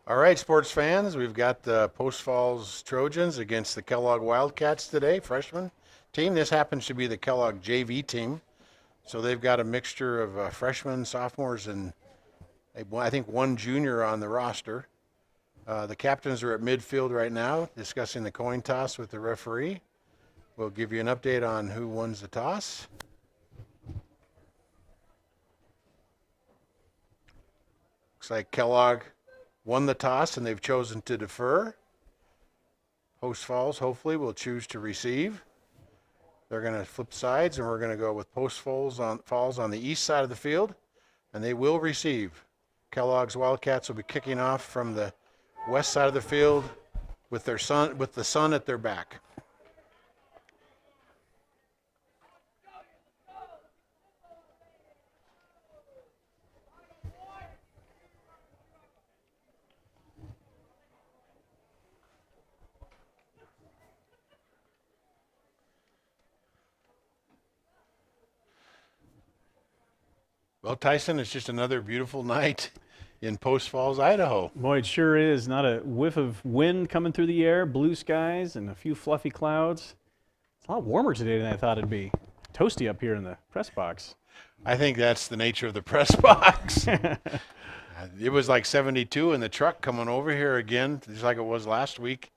All right, sports fans, we've got the Post Falls Trojans against the Kellogg Wildcats today, freshman team. This happens to be the Kellogg JV team. So they've got a mixture of freshmen, sophomores, and I think one junior on the roster. The captains are at midfield right now discussing the coin toss with the referee. We'll give you an update on who wins the toss. Looks like Kellogg won the toss and they've chosen to defer. Post Falls hopefully will choose to receive. They're going to flip sides and we're going to go with Post Falls on the east side of the field, and they will receive. Kellogg's Wildcats will be kicking off from the west side of the field with the sun at their back. Well, Tyson, it's just another beautiful night in Post Falls, Idaho. Boy, it sure is. Not a whiff of wind coming through the air, blue skies, and a few fluffy clouds. It's a lot warmer today than I thought it'd be. Toasty up here in the press box. I think that's the nature of the press box. It was like 72 in the truck coming over here again, just like it was last week.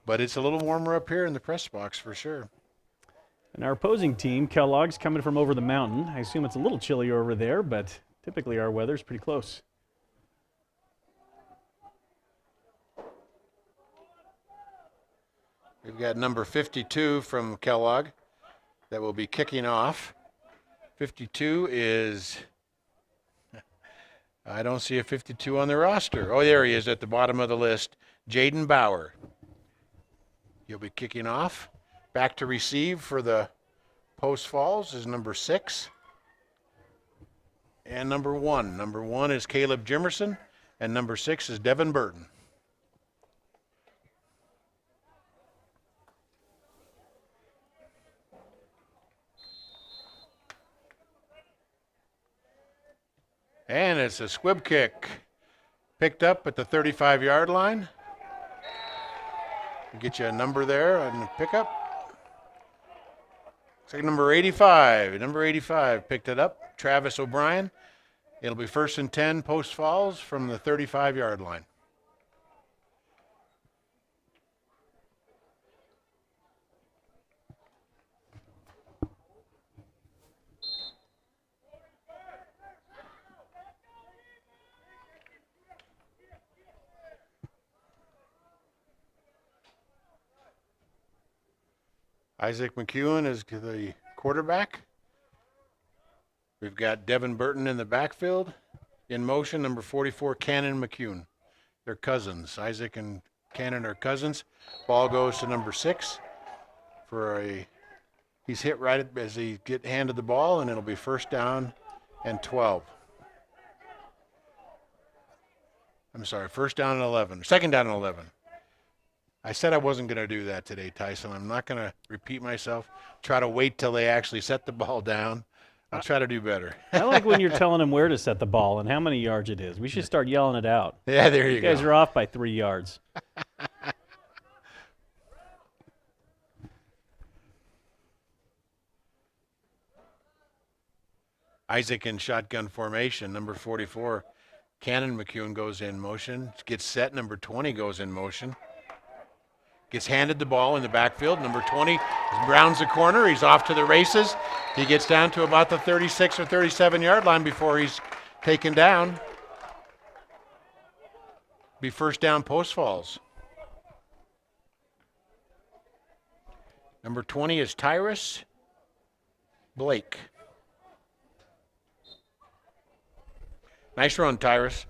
But it's a little warmer up here in the press box for sure. And our opposing team, Kellogg's, coming from over the mountain. I assume it's a little chillier over there, but typically our weather's pretty close. We've got number 52 from Kellogg that will be kicking off. 52 is, I don't see a 52 on the roster. Oh, there he is at the bottom of the list, Jaden Bauer. He'll be kicking off. Back to receive for the Post Falls is number 6 and number 1. Number 1 is Caleb Jimerson, and number 6 is Devin Burton. And it's a squib kick picked up at the 35-yard line. Get you a number there on the pickup. Looks like number 85. Number 85 picked it up, Travis O'Brien. It'll be 1st and 10 Post Falls from the 35-yard line. Isaac McEwen is the quarterback. We've got Devin Burton in the backfield. In motion, number 44, Cannon McEwen. They're cousins. Isaac and Cannon are cousins. Ball goes to number 6 he's hit right as he get handed the ball, and it'll be 1st down and 12. I'm sorry, 1st down and 11. 2nd down and 11. I said I wasn't going to do that today, Tyson. I'm not going to repeat myself. Try to wait till they actually set the ball down. I'll try to do better. I like when you're telling them where to set the ball and how many yards it is. We should start yelling it out. Yeah, there you go. You guys are off by 3 yards. Isaac in shotgun formation. Number 44, Cannon McEwen goes in motion. Gets set. Number 20 goes in motion. Gets handed the ball in the backfield. Number 20 rounds the corner. He's off to the races. He gets down to about the 36 or 37-yard line before he's taken down. Be 1st down Post Falls. Number 20 is Tyrus Blake. Nice run, Tyrus.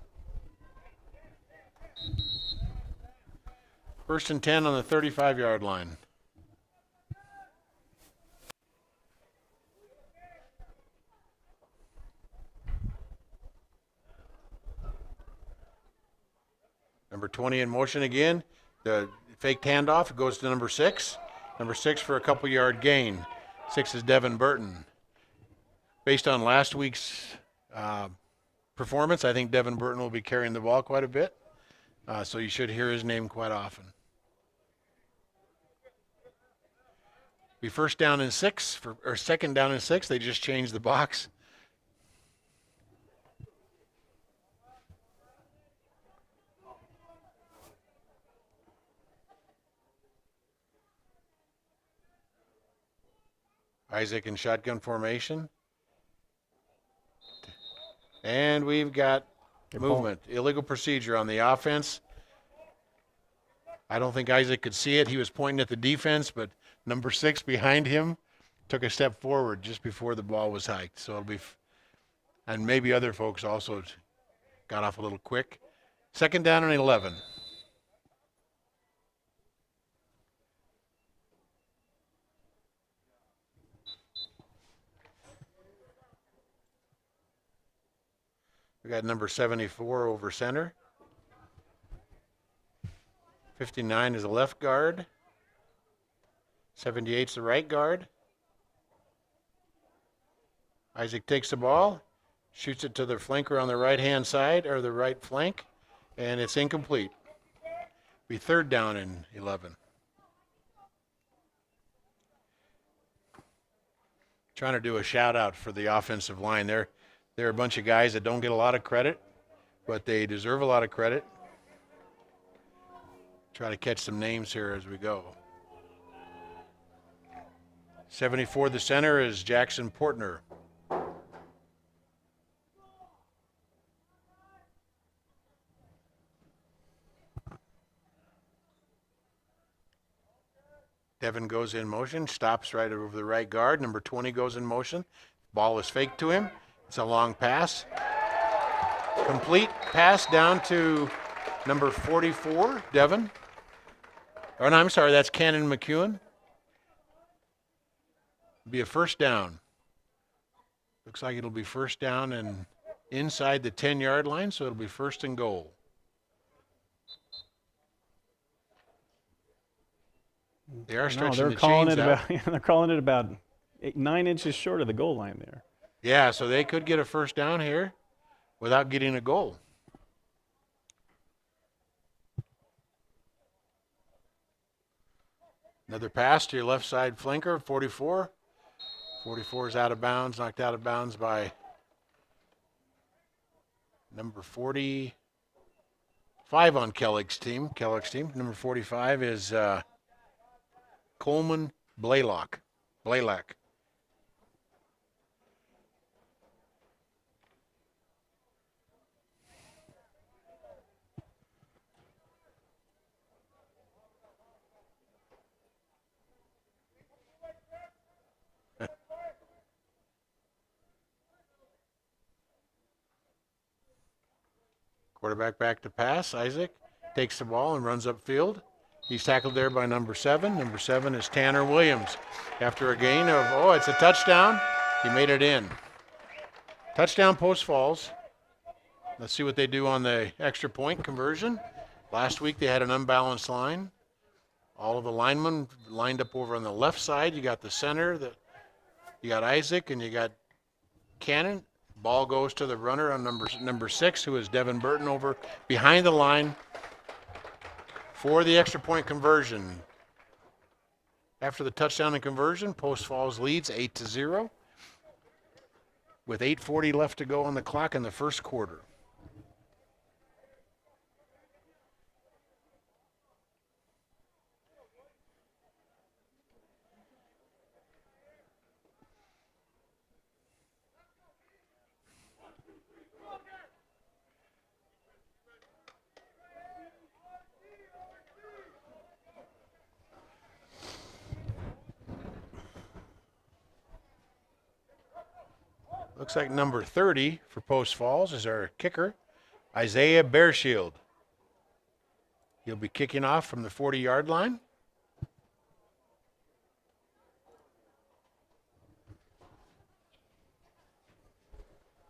1st and 10 on the 35-yard line. Number 20 in motion again. The faked handoff goes to number 6. Number 6 for a couple-yard gain. 6 is Devin Burton. Based on last week's performance, I think Devin Burton will be carrying the ball quite a bit. So you should hear his name quite often. Be first down and 6 or second down and 6. They just changed the box. Isaac in shotgun formation. And we've got movement. Illegal procedure on the offense. I don't think Isaac could see it. He was pointing at the defense, but number 6 behind him took a step forward just before the ball was hiked. So it'll be, and maybe other folks also got off a little quick. Second down and 11. We got number 74 over center. 59 is the left guard. 78's the right guard. Isaac takes the ball, shoots it to the flanker on the right-hand side, or the right flank, and it's incomplete. Be third down and 11. Trying to do a shout-out for the offensive line. They're a bunch of guys that don't get a lot of credit, but they deserve a lot of credit. Try to catch some names here as we go. 74, the center, is Jackson Portner. Devin goes in motion, stops right over the right guard. Number 20 goes in motion. Ball is faked to him. It's a long pass. Complete pass down to number 44, Devin. Oh, no, I'm sorry, that's Cannon McEwen. Be a first down. Looks like it'll be first down and inside the 10-yard line, so it'll be first and goal. They are stretching the chains out. They're calling it about 9 inches short of the goal line there. Yeah, so they could get a first down here without getting a goal. Another pass to your left side flanker, 44. 44 is out of bounds, knocked out of bounds by number 45 on Kellogg's team. Number 45 is Coleman Blaylock. Quarterback back to pass. Isaac takes the ball and runs upfield. He's tackled there by number 7. Number 7 is Tanner Williams. After a gain of, it's a touchdown. He made it in. Touchdown, Post Falls. Let's see what they do on the extra point conversion. Last week they had an unbalanced line. All of the linemen lined up over on the left side. You got the center. You got Isaac and you got Cannon. Ball goes to the runner on number 6, who is Devin Burton, over behind the line for the extra point conversion. After the touchdown and conversion, Post Falls leads 8-0 with 8:40 left to go on the clock in the first quarter. Looks like number 30 for Post Falls is our kicker, Isaiah Bearshield. He'll be kicking off from the 40-yard line.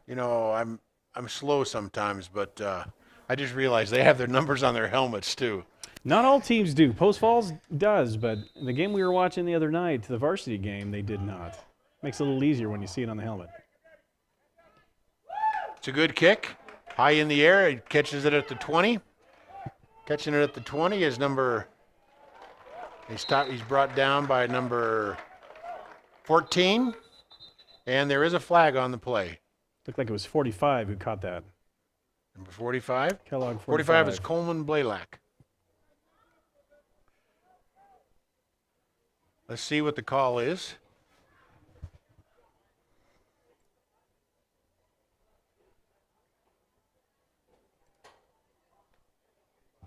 You know, I'm slow sometimes, but I just realized they have their numbers on their helmets too. Not all teams do. Post Falls does, but the game we were watching the other night, the varsity game, they did not. Makes it a little easier when you see it on the helmet. It's a good kick. High in the air. He catches it at the 20. Catching it at the 20 is he's brought down by number 14, and there is a flag on the play. Looked like it was 45 who caught that. Number 45? Kellogg 45 is Coleman Blaylock. Let's see what the call is.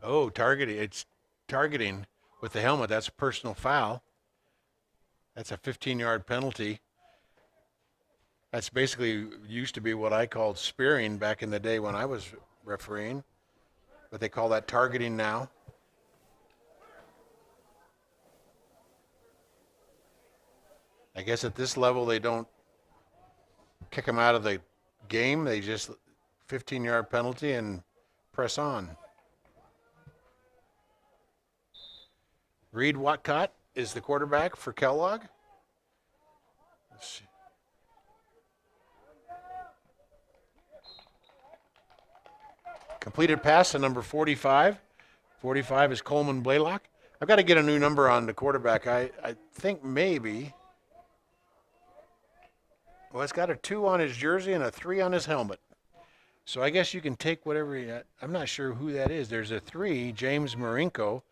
Oh, targeting. It's targeting with the helmet. That's a personal foul. That's a 15-yard penalty. That's basically used to be what I called spearing back in the day when I was refereeing, but they call that targeting now. I guess at this level they don't kick them out of the game. They just 15-yard penalty and press on. Reed Watcott is the quarterback for Kellogg. Let's see. Completed pass to number 45. 45 is Coleman Blaylock. I've got to get a new number on the quarterback. I think maybe. Well, it's got a 2 on his jersey and a 3 on his helmet. So I guess you can take whatever. I'm not sure who that is. There's a 3, James Marinko,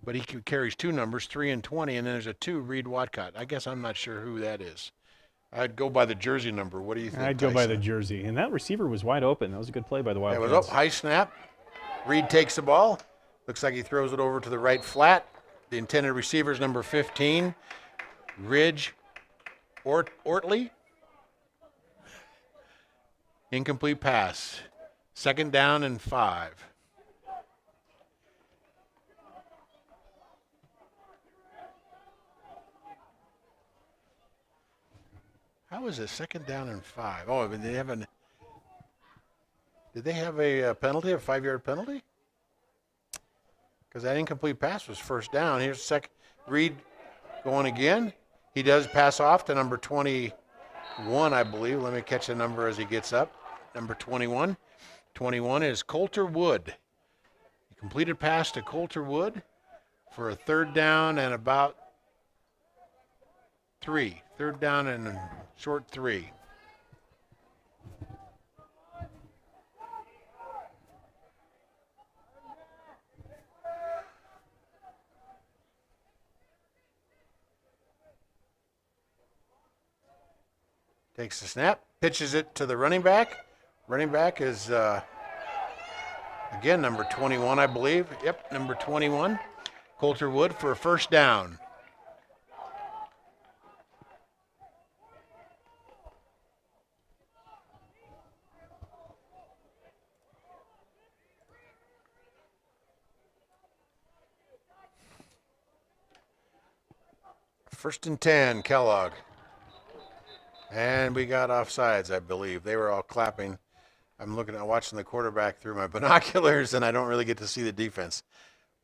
but he carries 2 numbers, 3 and 20, and then there's a 2, Reed Watcott. I guess I'm not sure who that is. I'd go by the jersey number. What do you think, I'd go by Tyson? the jersey. And that receiver was wide open. That was a good play by the Wildcats. It was up, high snap. Reed takes the ball. Looks like he throws it over to the right flat. The intended receiver is number 15, Ridge Ortley. Incomplete pass. 2nd down and 5. How is it 2nd down and 5? Oh, I mean, did they have a penalty, a 5-yard penalty? Because that incomplete pass was 1st down. Here's Reed going again. He does pass off to number 21, I believe. Let me catch the number as he gets up. Number 21. 21 is Coulter Wood. He completed pass to Coulter Wood for a 3rd down and about 3. 3rd down and short 3. Takes the snap, pitches it to the running back. Running back is, again, number 21, I believe. Yep, number 21. Coulter Wood for a 1st down. First and 10, Kellogg. And we got offsides, I believe. They were all clapping. I'm watching the quarterback through my binoculars, and I don't really get to see the defense.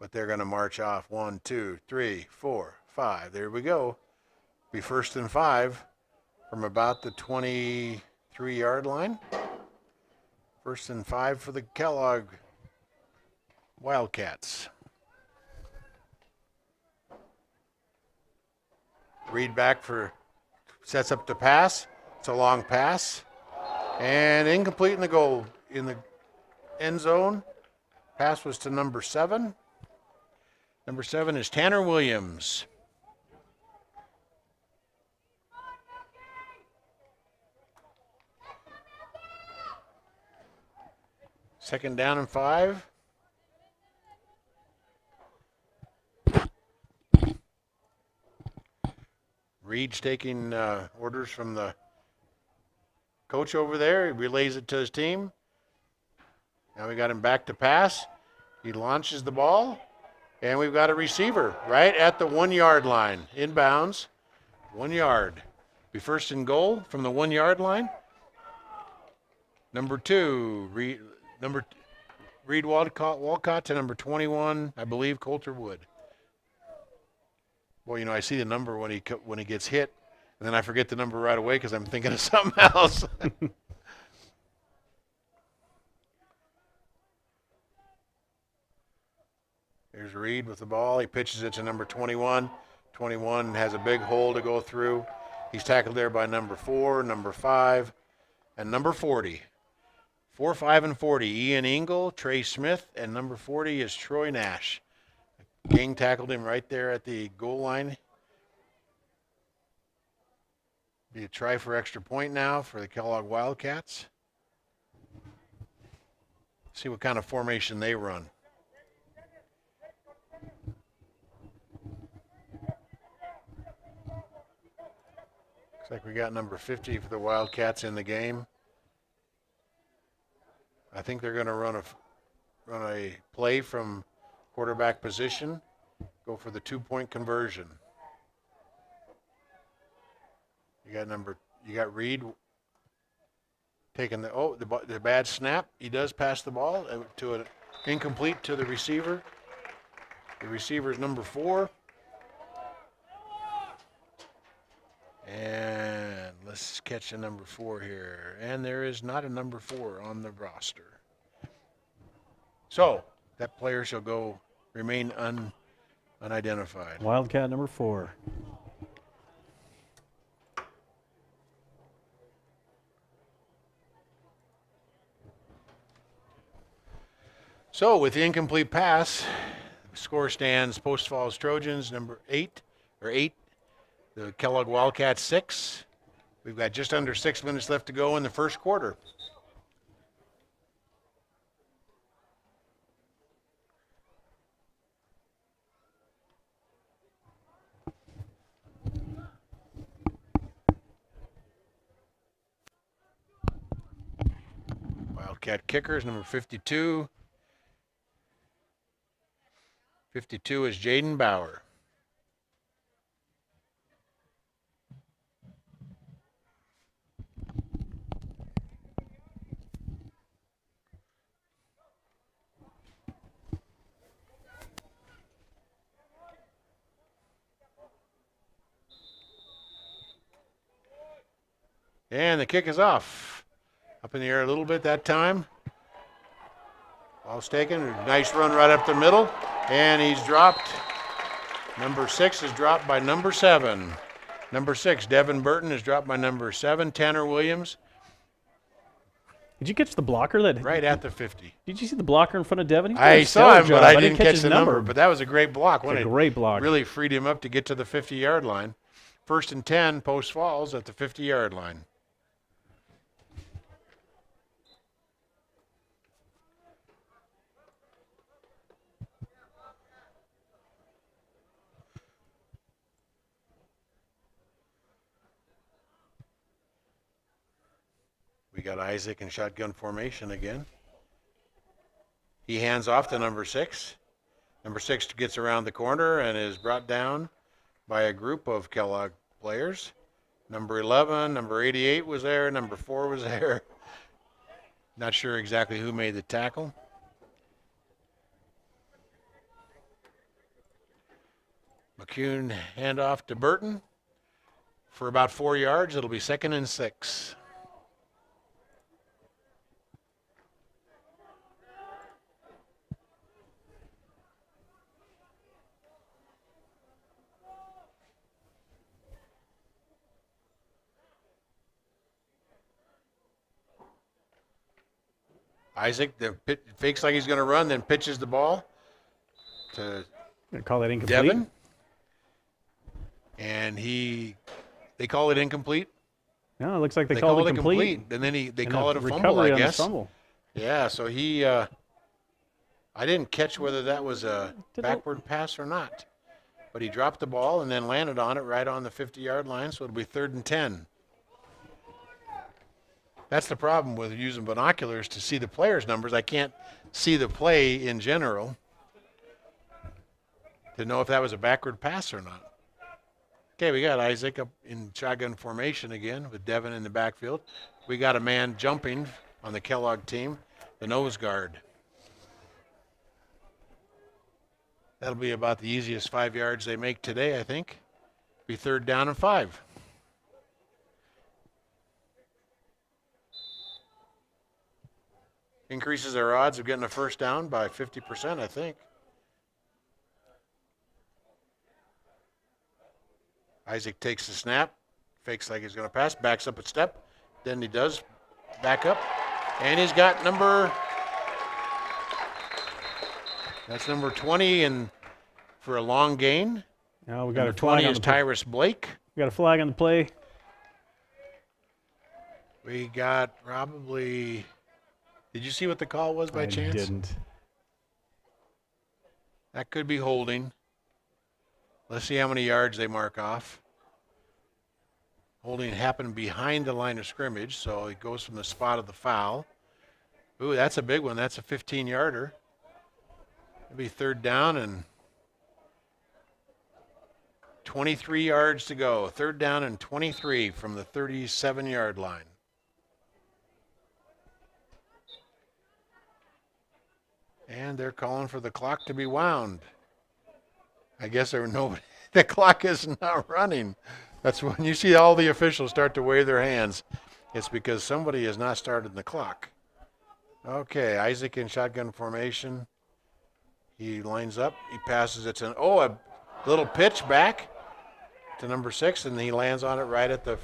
But they're going to march off. 1, 2, 3, 4, 5. There we go. Be 1st and 5 from about the 23-yard line. 1st and 5 for the Kellogg Wildcats. Reed back sets up the pass. It's a long pass. And incomplete in the end zone. Pass was to number 7. Number 7 is Tanner Williams. Second down and 5. Reed's taking orders from the coach over there. He relays it to his team. Now we got him back to pass. He launches the ball, and we've got a receiver right at the 1-yard line. Inbounds, 1 yard. Be 1st and goal from the 1-yard line. Number 2, Reed Walcott to number 21, I believe, Coulter Wood. Well, I see the number when he gets hit, and then I forget the number right away because I'm thinking of something else. Here's Reed with the ball. He pitches it to number 21. 21 has a big hole to go through. He's tackled there by number 4, number 5, and number 40. 4, 5, and 40. Ian Engel, Trey Smith, and number 40 is Troy Nash. King tackled him right there at the goal line. Be a try for extra point now for the Kellogg Wildcats. See what kind of formation they run. Looks like we got number 50 for the Wildcats in the game. I think they're going to run a play from quarterback position, go for the 2-point conversion. You got Reed taking the bad snap. He does pass the ball to an incomplete to the receiver. The receiver is number 4. And let's catch a number 4 here. And there is not a number 4 on the roster. So that player shall remain unidentified. Wildcat number 4. So with the incomplete pass, the score stands Post Falls Trojans number 8, the Kellogg Wildcats 6. We've got just under 6 minutes left to go in the first quarter. Wildcat kickers number 52. 52 is Jaden Bauer. And the kick is off. Up in the air a little bit that time. Ball's taken. Nice run right up the middle. And he's dropped. Number 6 is dropped by number 7. Number 6, Devin Burton, is dropped by number 7, Tanner Williams. Did you catch the blocker that? Right at the 50. Did you see the blocker in front of Devin? I saw him, but I didn't catch his the number. But that was a great block. It's a great block. Really freed him up to get to the 50-yard line. 1st and 10, Post Falls at the 50-yard line. We got Isaac in shotgun formation again. He hands off to number 6. Number 6 gets around the corner and is brought down by a group of Kellogg players. Number 11, number 88 was there, number 4 was there. Not sure exactly who made the tackle. McCune handoff to Burton for about 4 yards. It'll be 2nd and 6. Isaac fakes like he's going to run, then pitches the ball to call that incomplete. Devin. And they call it incomplete. No, it looks like they call it incomplete. And then they call it a fumble, I guess. Fumble. Yeah, so I didn't catch whether that was a backward pass or not. But he dropped the ball and then landed on it right on the 50-yard line, so it'll be 3rd and 10. That's the problem with using binoculars to see the players' numbers. I can't see the play in general to know if that was a backward pass or not. Okay, we got Isaac up in shotgun formation again with Devin in the backfield. We got a man jumping on the Kellogg team, the nose guard. That'll be about the easiest 5 yards they make today, I think. Be 3rd down and 5. Increases their odds of getting a first down by 50%, I think. Isaac takes the snap, fakes like he's going to pass, backs up a step. Then he does back up. And he's got that's number 20 and for a long gain. Now we got Number a flag 20 on is the play. Tyrus Blake. We got a flag on the play. We got probably, did you see what the call was by chance? I didn't. That could be holding. Let's see how many yards they mark off. Holding happened behind the line of scrimmage, so it goes from the spot of the foul. Ooh, that's a big one. That's a 15-yarder. It'll be third down and 23 yards to go. Third down and 23 from the 37-yard line. And they're calling for the clock to be wound. I guess the clock is not running. That's when you see all the officials start to wave their hands. It's because somebody has not started the clock. Okay, Isaac in shotgun formation. He lines up. He passes. It's a little pitch back to number 6, and he lands on it right at the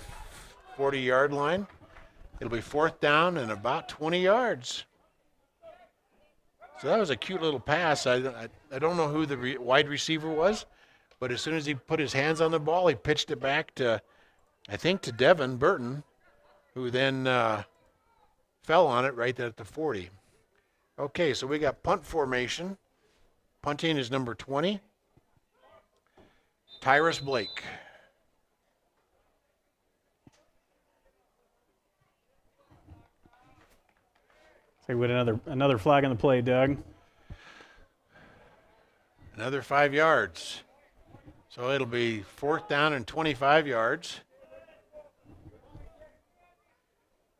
40-yard line. It'll be fourth down and about 20 yards. So that was a cute little pass. I don't know who the wide receiver was, but as soon as he put his hands on the ball, he pitched it back to, I think, to Devin Burton, who then fell on it right at the 40. Okay, so we got punt formation. Punting is number 20, Tyrus Blake. So we got another flag on the play, Doug. Another 5 yards. So it'll be fourth down and 25 yards.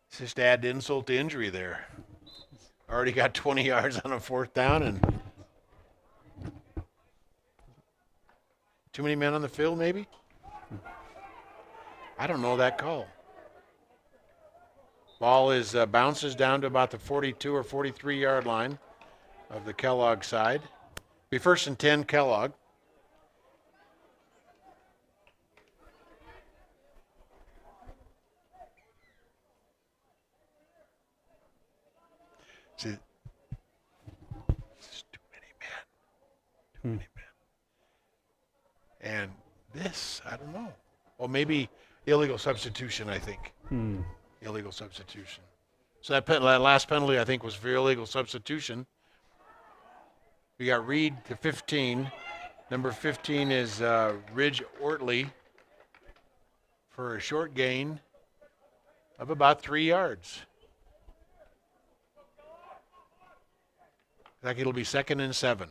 It's just to add insult to injury there. Already got 20 yards on a fourth down and too many men on the field maybe? I don't know that call. Ball is bounces down to about the 42 or 43-yard line of the Kellogg side. Be first and 10, Kellogg. See, it's too many men. Too many men. And this, I don't know. Well, maybe illegal substitution, I think. Illegal substitution. So that last penalty, I think, was for illegal substitution. We got Reed to 15. Number 15 is Ridge Ortley for a short gain of about 3 yards. I think it'll be 2nd and 7.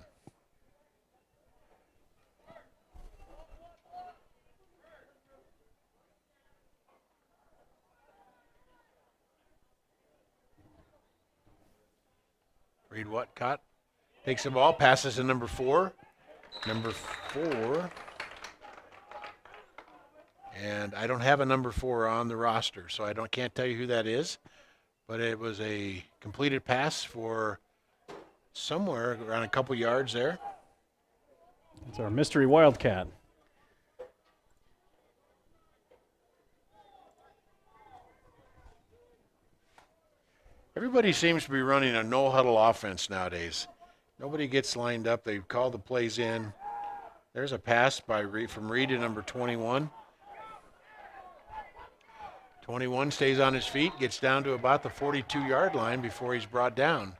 Reed Whatcott takes the ball, passes to number 4. Number 4. And I don't have a number 4 on the roster, so can't tell you who that is. But it was a completed pass for somewhere around a couple yards there. It's our mystery Wildcat. Everybody seems to be running a no-huddle offense nowadays. Nobody gets lined up. They call the plays in. There's a pass from Reed to number 21. 21 stays on his feet, gets down to about the 42-yard line before he's brought down.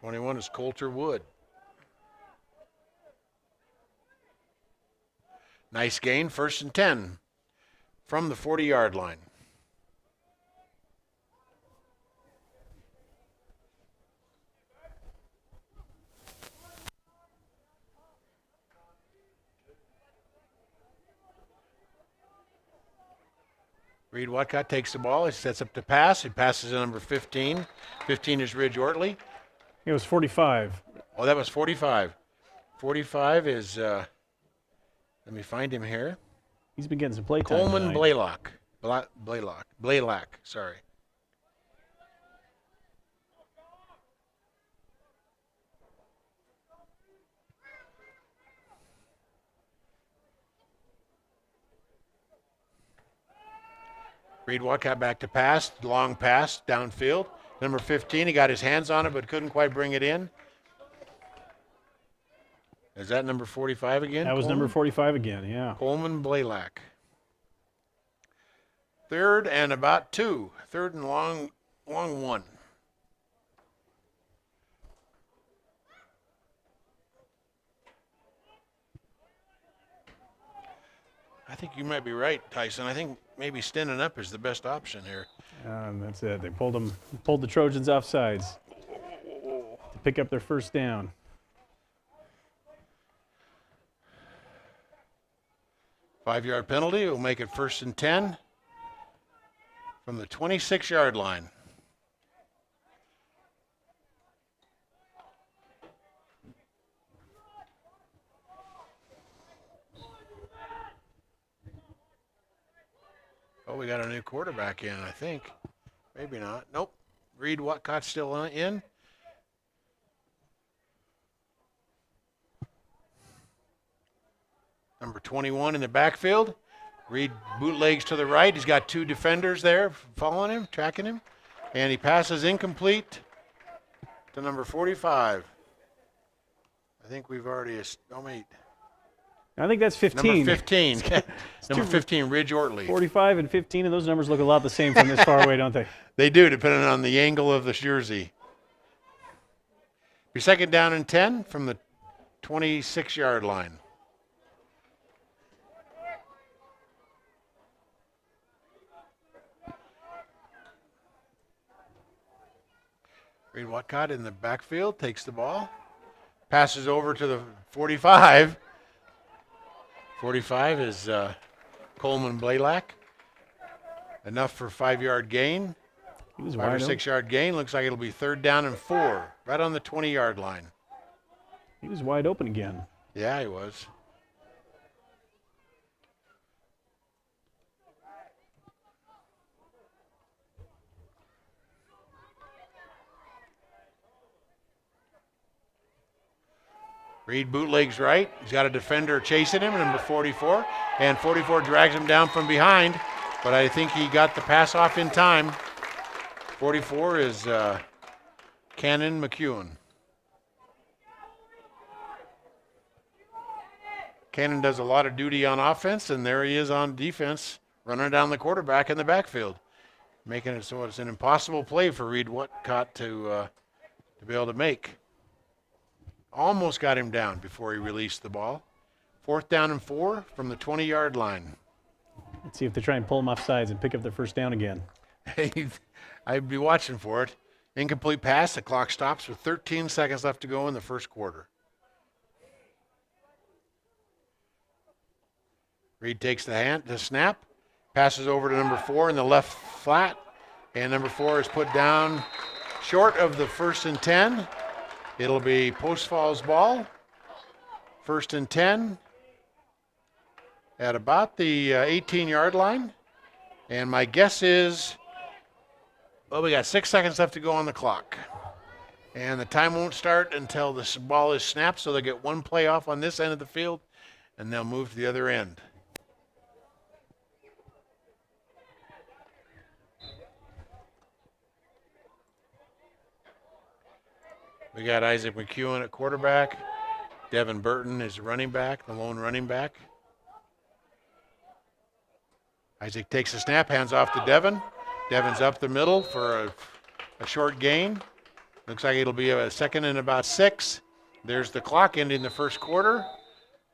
21 is Coulter Wood. Nice gain, 1st and 10 from the 40-yard line. Reed Whatcott takes the ball. He sets up to pass. He passes to number 15. 15 is Ridge Ortley. It was 45. Oh, that was 45. 45 is, let me find him here. He's been getting some play time Coleman tonight. Blaylock, sorry. Reed Whatcott back to pass, long pass downfield. Number 15, he got his hands on it but couldn't quite bring it in. Is that number 45 again? That was Coleman? number 45 again, yeah. Coleman Blaylock. Third and about 2. Third and long 1. I think you might be right, Tyson. I think maybe standing up is the best option here. That's it. They pulled the Trojans off sides to pick up their first down. Five-yard penalty will make it 1st and 10 from the 26-yard line. Oh, we got a new quarterback in, I think. Maybe not. Nope. Reed Whatcott's still in. Number 21 in the backfield. Reed bootlegs to the right. He's got 2 defenders there following him, tracking him. And he passes incomplete to number 45. I think we've already, wait. I think that's 15. Number 15. Number 15, Ridge Ortley. 45 and 15, and those numbers look a lot the same from this far away, don't they? They do, depending on the angle of the jersey. Be 2nd down and 10 from the 26-yard line. Reed Whatcott in the backfield takes the ball, passes over to the 45. 45 is Coleman Blaylock. Enough for 5-yard gain. He was 5 or wide 6-yard gain. Looks like it'll be 3rd down and 4, right on the 20-yard line. He was wide open again. Yeah, he was. Reed bootlegs right. He's got a defender chasing him, number 44. And 44 drags him down from behind, but I think he got the pass off in time. 44 is Cannon McEwen. Cannon does a lot of duty on offense, and there he is on defense, running down the quarterback in the backfield, making it so it's an impossible play for Reed Whatcott to be able to make. Almost got him down before he released the ball. 4th down and 4 from the 20-yard line. Let's see if they try and pull him off sides and pick up their first down again. I'd be watching for it. Incomplete pass. The clock stops with 13 seconds left to go in the first quarter. Reed takes the snap, passes over to number 4 in the left flat, and number 4 is put down short of the 1st and 10. It'll be Post Falls ball. 1st and 10 at about the 18-yard line. And my guess is, well, we got 6 seconds left to go on the clock. And the time won't start until the ball is snapped, so they'll get 1 play off on this end of the field, and they'll move to the other end. We got Isaac McEwen at quarterback. Devin Burton is running back, the lone running back. Isaac takes the snap, hands off to Devin. Devin's up the middle for a short gain. Looks like it'll be a 2nd and about 6. There's the clock ending the first quarter.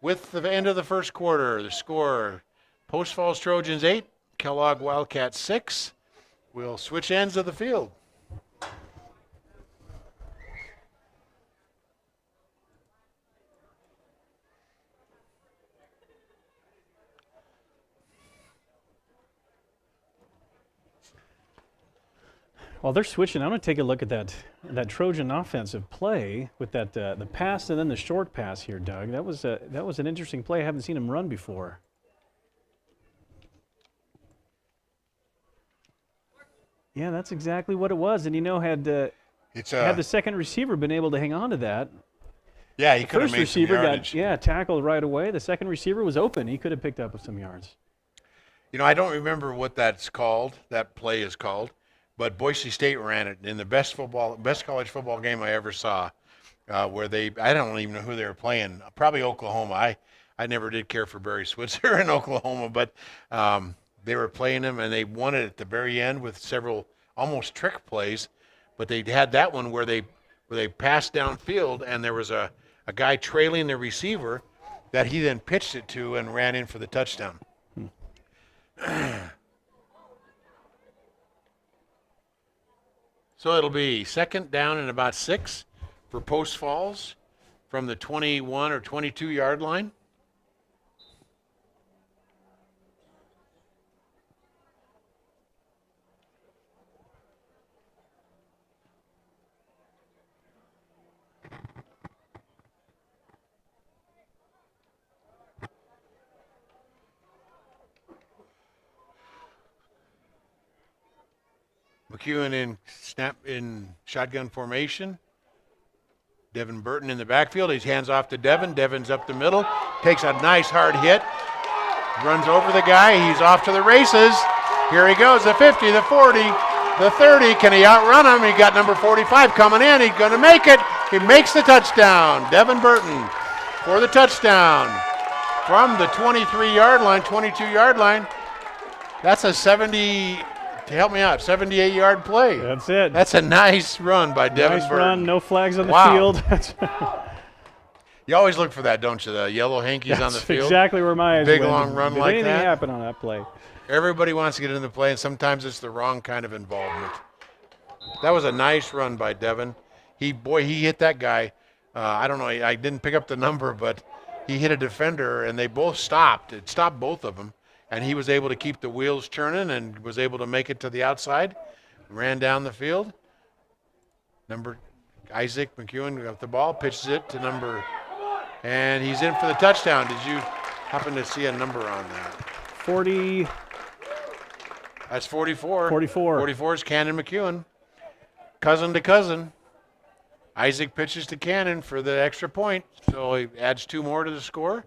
With the end of the first quarter, the score, Post Falls Trojans 8, Kellogg Wildcats 6. We'll switch ends of the field. While they're switching, I'm going to take a look at that Trojan offensive play with that the pass and then the short pass here, Doug. That was an interesting play. I haven't seen him run before. Yeah, that's exactly what it was. And had the second receiver been able to hang on to that, yeah, he could have made some yardage. Got tackled right away. The second receiver was open. He could have picked up some yards. I don't remember what that's called, that play is called, but Boise State ran it in the best college football game I ever saw, where I don't even know who they were playing, probably Oklahoma. I never did care for Barry Switzer in Oklahoma, but they were playing him, and they won it at the very end with several almost trick plays, but they had that one where they passed downfield, and there was a guy trailing the receiver that he then pitched it to and ran in for the touchdown. So it'll be second down and about 6 for Post Falls from the 21 or 22 yard line. McEwen in shotgun formation. Devin Burton in the backfield. He's hands off to Devin. Devin's up the middle. Takes a nice hard hit. Runs over the guy. He's off to the races. Here he goes. The 50, the 40, the 30. Can he outrun him? He got number 45 coming in. He's going to make it. He makes the touchdown. Devin Burton for the touchdown from the 23-yard line, 22-yard line. That's a 78-yard play. That's it. That's a nice run by Devin Burton. Nice run, no flags on the Wow. field. You always look for that, don't you? The yellow hankies on the field. That's exactly where my eyes Big went. long run Did like anything that? happen on that play? Everybody wants to get in the play, and sometimes it's the wrong kind of involvement. That was a nice run by Devin. He hit that guy. I don't know. I didn't pick up the number, but he hit a defender, and they both stopped. It stopped both of them. And he was able to keep the wheels turning and was able to make it to the outside. Ran down the field. Isaac McEwen got the ball, pitches it to and he's in for the touchdown. Did you happen to see a number on that? 40. That's 44. 44. 44 is Cannon McEwen. Cousin to cousin. Isaac pitches to Cannon for the extra point, so he adds 2 more to the score.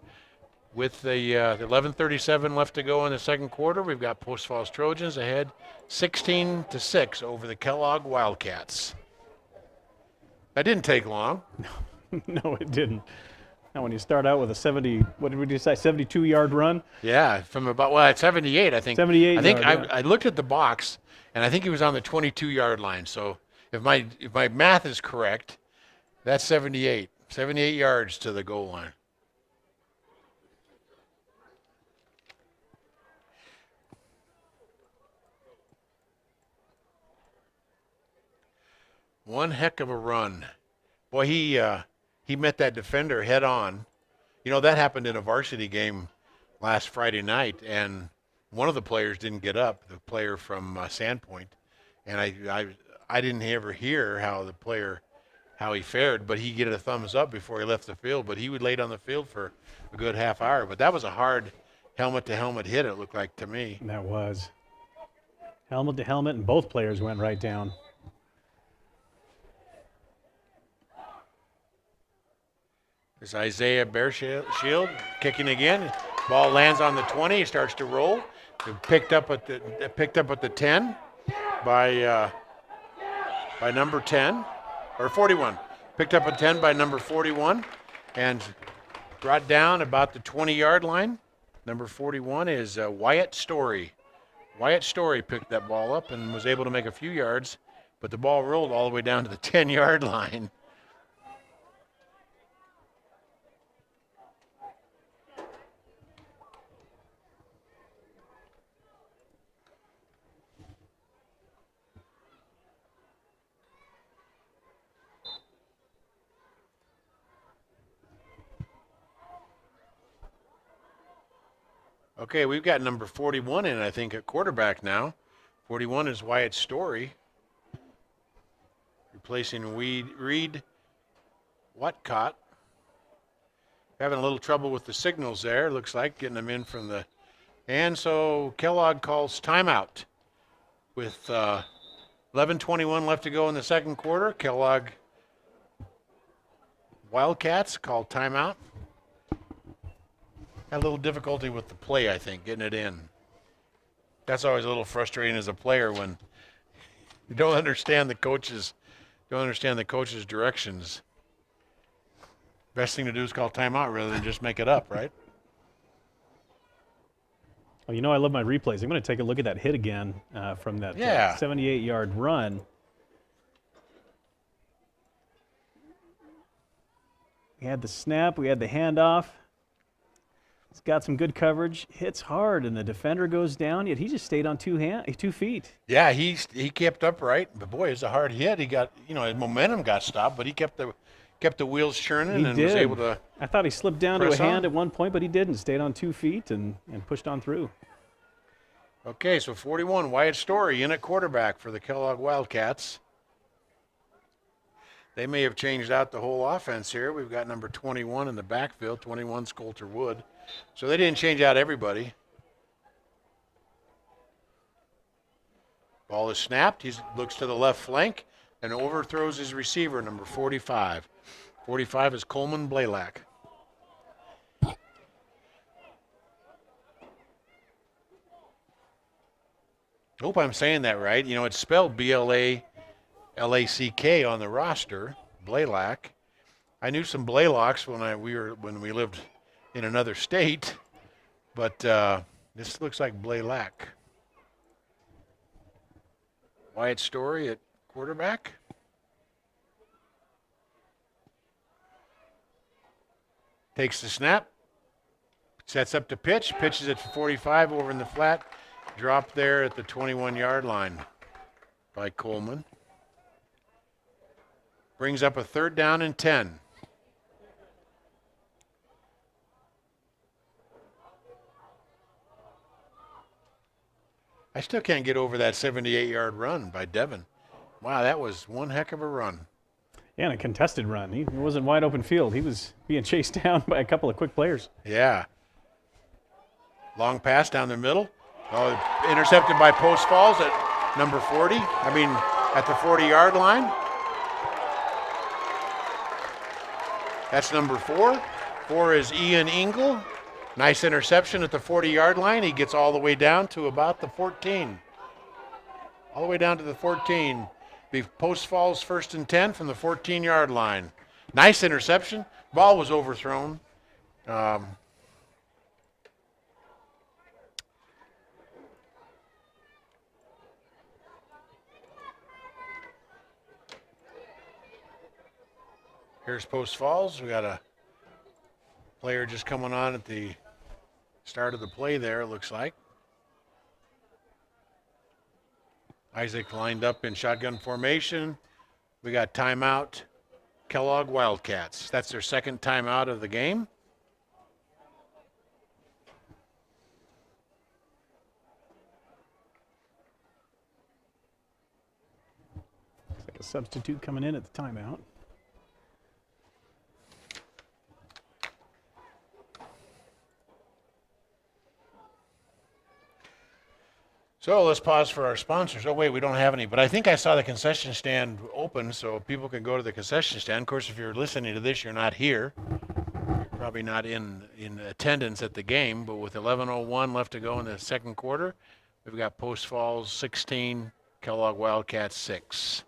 With the 11:37 left to go in the second quarter, we've got Post Falls Trojans ahead 16-6 over the Kellogg Wildcats. That didn't take long. No, it didn't. Now, when you start out with a 72-yard run? Yeah, from at 78, I think. 78 I think yard, I looked at the box, and I think he was on the 22-yard line. So if my math is correct, that's 78 yards to the goal line. One heck of a run. Boy, he met that defender head on. That happened in a varsity game last Friday night, and one of the players didn't get up, the player from Sandpoint. And I didn't ever hear how he fared, but he get a thumbs up before he left the field. But he would laid on the field for a good half hour. But that was a hard helmet-to-helmet hit, it looked like to me. That was. Helmet to helmet, and both players went right down. There's Isaiah Bearshield kicking again. Ball lands on the 20. He starts to roll. Picked up at the 10 by number 10 or 41. Picked up at 10 by number 41 and brought down about the 20-yard line. Number 41 is Wyatt Story. Wyatt Story picked that ball up and was able to make a few yards, but the ball rolled all the way down to the 10-yard line. Okay, we've got number 41 in, I think, at quarterback now. 41 is Wyatt Story, replacing Reed Watcott. Having a little trouble with the signals there, looks like, getting them in from the... And so Kellogg calls timeout. With 11:21 left to go in the second quarter, Kellogg Wildcats call timeout. Had a little difficulty with the play, I think, getting it in. That's always a little frustrating as a player when you don't understand the coach's directions. Best thing to do is call timeout rather than just make it up, right? Oh, you know I love my replays. I'm going to take a look at that hit again from that Yeah. 78-yard run. We had the snap. We had the handoff. He's got some good coverage. Hits hard, and the defender goes down. Yet he just stayed on 2 feet. Yeah, he kept upright, but boy, it's a hard hit. He got, his momentum got stopped, but he kept the wheels churning and was able to. I thought he slipped down to a press hand on. at one point, but he didn't. Stayed on 2 feet and pushed on through. Okay, so 41, Wyatt Story in at quarterback for the Kellogg Wildcats. They may have changed out the whole offense here. We've got number 21 in the backfield, 21's Coulter Wood. So they didn't change out everybody. Ball is snapped. He looks to the left flank and overthrows his receiver, number 45. 45 is Coleman Blaylock. Hope I'm saying that right. It's spelled Black on the roster, Blaylock. I knew some Blaylocks when we lived in another state, but this looks like Blaylock. Wyatt Story at quarterback. Takes the snap, sets up to pitch, pitches it for 45 over in the flat, dropped there at the 21-yard line by Coleman. Brings up a 3rd down and 10. I still can't get over that 78-yard run by Devin. Wow, that was one heck of a run. Yeah, and a contested run. He wasn't wide open field. He was being chased down by a couple of quick players. Yeah. Long pass down the middle. Oh, intercepted by Post Falls at number 40. At the 40-yard line. That's number 4. 4 is Ian Engel. Nice interception at the 40-yard line. He gets all the way down to about the 14. All the way down to the 14. Post Falls 1st and 10 from the 14-yard line. Nice interception. Ball was overthrown. Here's Post Falls. We got a player just coming on at the start of the play there, it looks like. Isaac lined up in shotgun formation. We got timeout, Kellogg Wildcats. That's their 2nd timeout of the game. Looks like a substitute coming in at the timeout. So let's pause for our sponsors. Oh, wait, we don't have any. But I think I saw the concession stand open so people can go to the concession stand. Of course, if you're listening to this, you're not here. You're probably not in attendance at the game. But with 11:01 left to go in the 2nd quarter, we've got Post Falls 16, Kellogg Wildcats 6.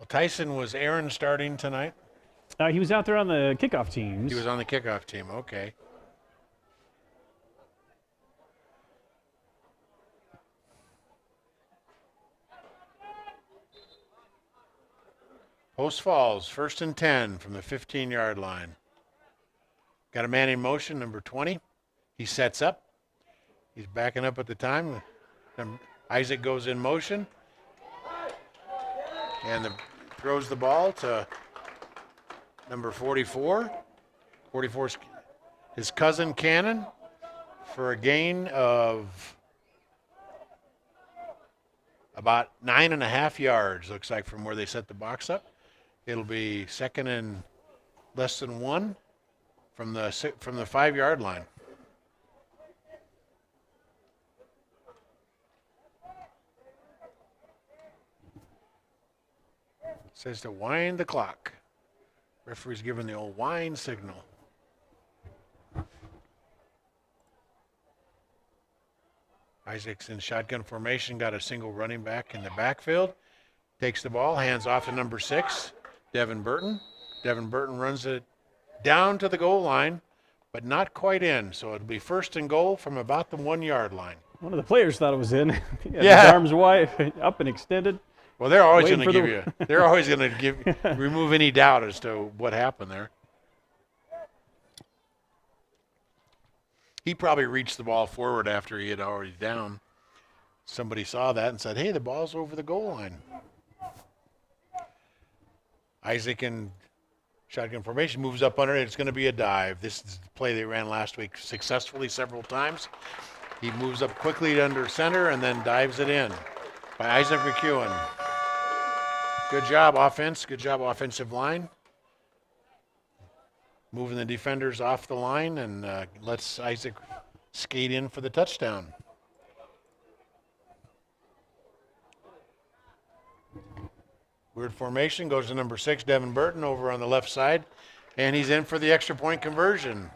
Tyson, was Aaron starting tonight? He was out there on the kickoff teams. He was on the kickoff team, okay. Post Falls, 1st and 10 from the 15-yard line. Got a man in motion, number 20. He sets up. He's backing up at the time. Isaac goes in motion. And throws the ball to number 44. 44's his cousin Cannon for a gain of about 9.5 yards, looks like, from where they set the box up. It'll be 2nd and less than 1 from the 5-yard line. Says to wind the clock. Referee's giving the old wind signal. Isaac's in shotgun formation, got a single running back in the backfield. Takes the ball, hands off to number 6, Devin Burton. Devin Burton runs it down to the goal line, but not quite in. So it'll be 1st and goal from about the 1-yard line. One of the players thought it was in. He had Yeah. his arms wide, up and extended. Well, they're always going Waiting to for give you. They're always going to remove any doubt as to what happened there. He probably reached the ball forward after he had already down. Somebody saw that and said, "Hey, the ball's over the goal line." Isaac in shotgun formation moves up under it. It's going to be a dive. This is the play they ran last week successfully several times. He moves up quickly to under center and then dives it in by Isaac McEwen. Good job, offense. Good job, offensive line. Moving the defenders off the line and lets Isaac skate in for the touchdown. Weird formation, goes to number 6, Devin Burton, over on the left side, and he's in for the extra point conversion.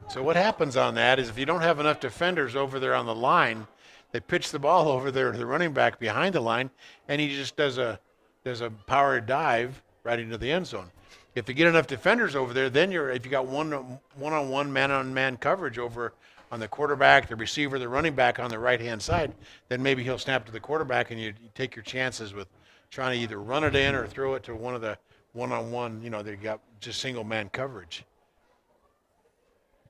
So what happens on that is if you don't have enough defenders over there on the line, they pitch the ball over there to the running back behind the line, and he just does a power dive right into the end zone. If you get enough defenders over there, then if you got one-on-one, man-on-man coverage over on the quarterback, the receiver, the running back on the right-hand side, then maybe he'll snap to the quarterback, and you take your chances with trying to either run it in or throw it to one of the one-on-one, they got just single-man coverage.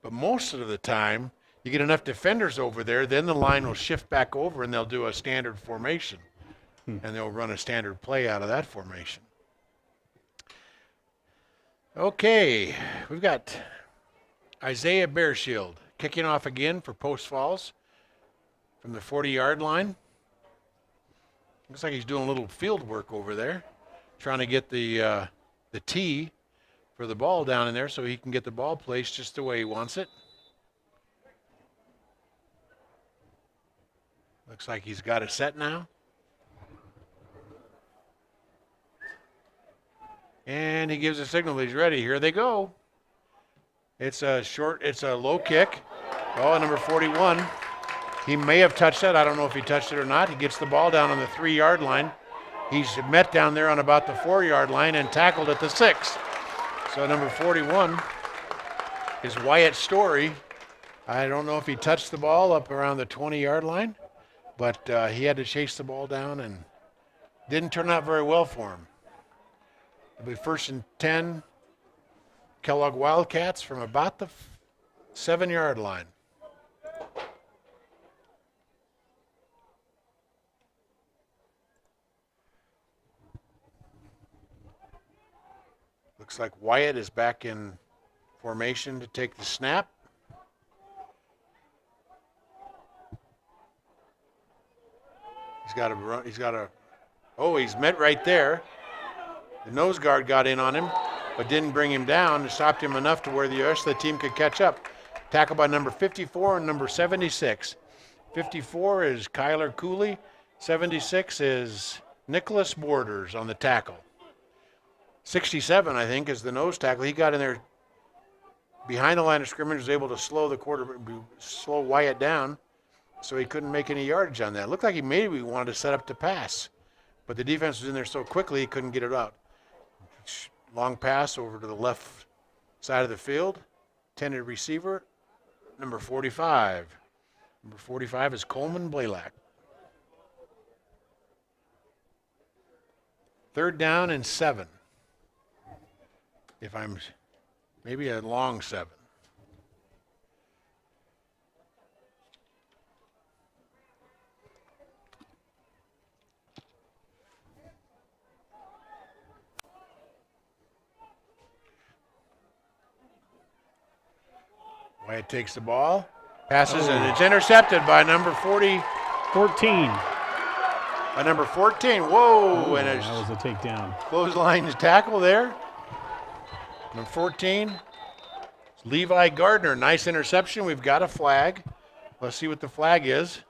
But most of the time, you get enough defenders over there, then the line will shift back over and they'll do a standard formation. And they'll run a standard play out of that formation. Okay, we've got Isaiah Bearshield kicking off again for Post Falls from the 40-yard line. Looks like he's doing a little field work over there, trying to get the tee for the ball down in there so he can get the ball placed just the way he wants it. Looks like he's got it set now. And he gives a signal that he's ready. Here they go. It's a low kick. Oh, number 41. He may have touched that. I don't know if he touched it or not. He gets the ball down on the 3-yard line. He's met down there on about the 4-yard line and tackled at the 6. So number 41 is Wyatt Story. I don't know if he touched the ball up around the 20-yard line, but he had to chase the ball down and didn't turn out very well for him. It'll be 1st and 10, Kellogg Wildcats from about the 7-yard line. Looks like Wyatt is back in formation to take the snap. He's met right there. The nose guard got in on him, but didn't bring him down. It stopped him enough to where the rest of the team could catch up. Tackled by number 54 and number 76. 54 is Kyler Cooley. 76 is Nicholas Borders on the tackle. 67, I think, is the nose tackle. He got in there behind the line of scrimmage, was able to slow Wyatt down, so he couldn't make any yardage on that. It looked like he maybe wanted to set up to pass, but the defense was in there so quickly he couldn't get it out. Long pass over to the left side of the field. Intended receiver, number 45. Number 45 is Coleman Blaylock. 3rd down and 7. Maybe a long 7. Wyatt takes the ball, passes, and it's intercepted by number 14. by number 14. Whoa, and that a was a takedown. clothesline tackle there. Number 14, Levi Gardner. Nice interception. We've got a flag. Let's see what the flag is.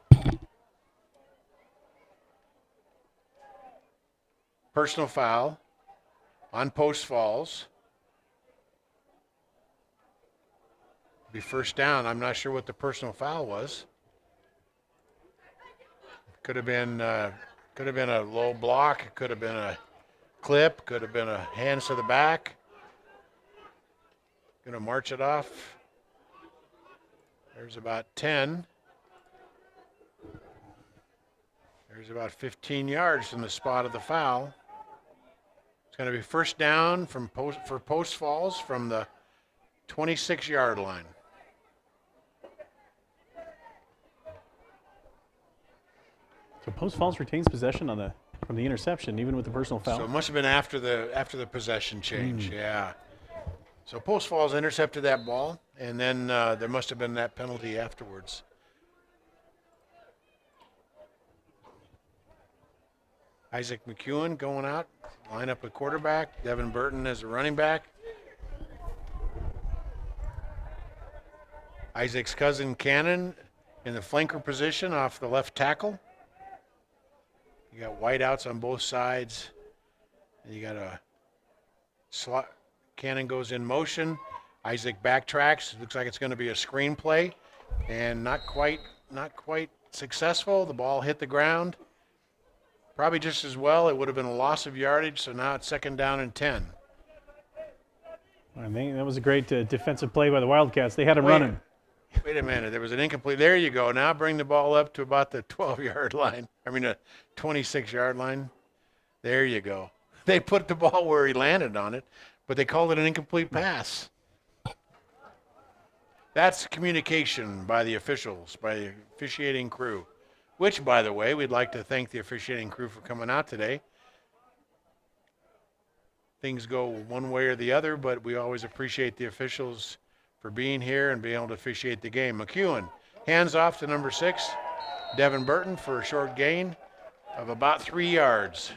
Personal foul on Post Falls. Be first down. I'm not sure what the personal foul was. Could have been a low block. It could have been a clip. Could have been a hands to the back. Going to march it off. There's about 10. There's about 15 yards from the spot of the foul. It's going to be first down for Post Falls from the 26-yard line. So Post Falls retains possession from the interception, even with the personal foul. So it must have been after the possession change, yeah. So Post Falls intercepted that ball, and then there must have been that penalty afterwards. Isaac McEwen going out, line up a quarterback. Devin Burton as a running back. Isaac's cousin Cannon in the flanker position off the left tackle. You got wideouts on both sides. And you got a slot. Cannon goes in motion. Isaac backtracks. Looks like it's going to be a screen play, and not quite successful. The ball hit the ground. Probably just as well. It would have been a loss of yardage. So now it's second down and 10. I think that was a great defensive play by the Wildcats. They had him running. Wait a minute. There was an incomplete. There you go. Now bring the ball up to about the 12-yard line. I mean, the 26-yard line. There you go. They put the ball where he landed on it, but they called it an incomplete pass. That's communication by the officials, by the officiating crew, which, by the way, we'd like to thank the officiating crew for coming out today. Things go one way or the other, but we always appreciate the officials for being here and being able to officiate the game. McEwen, hands off to number 6, Devin Burton, for a short gain of about 3 yards.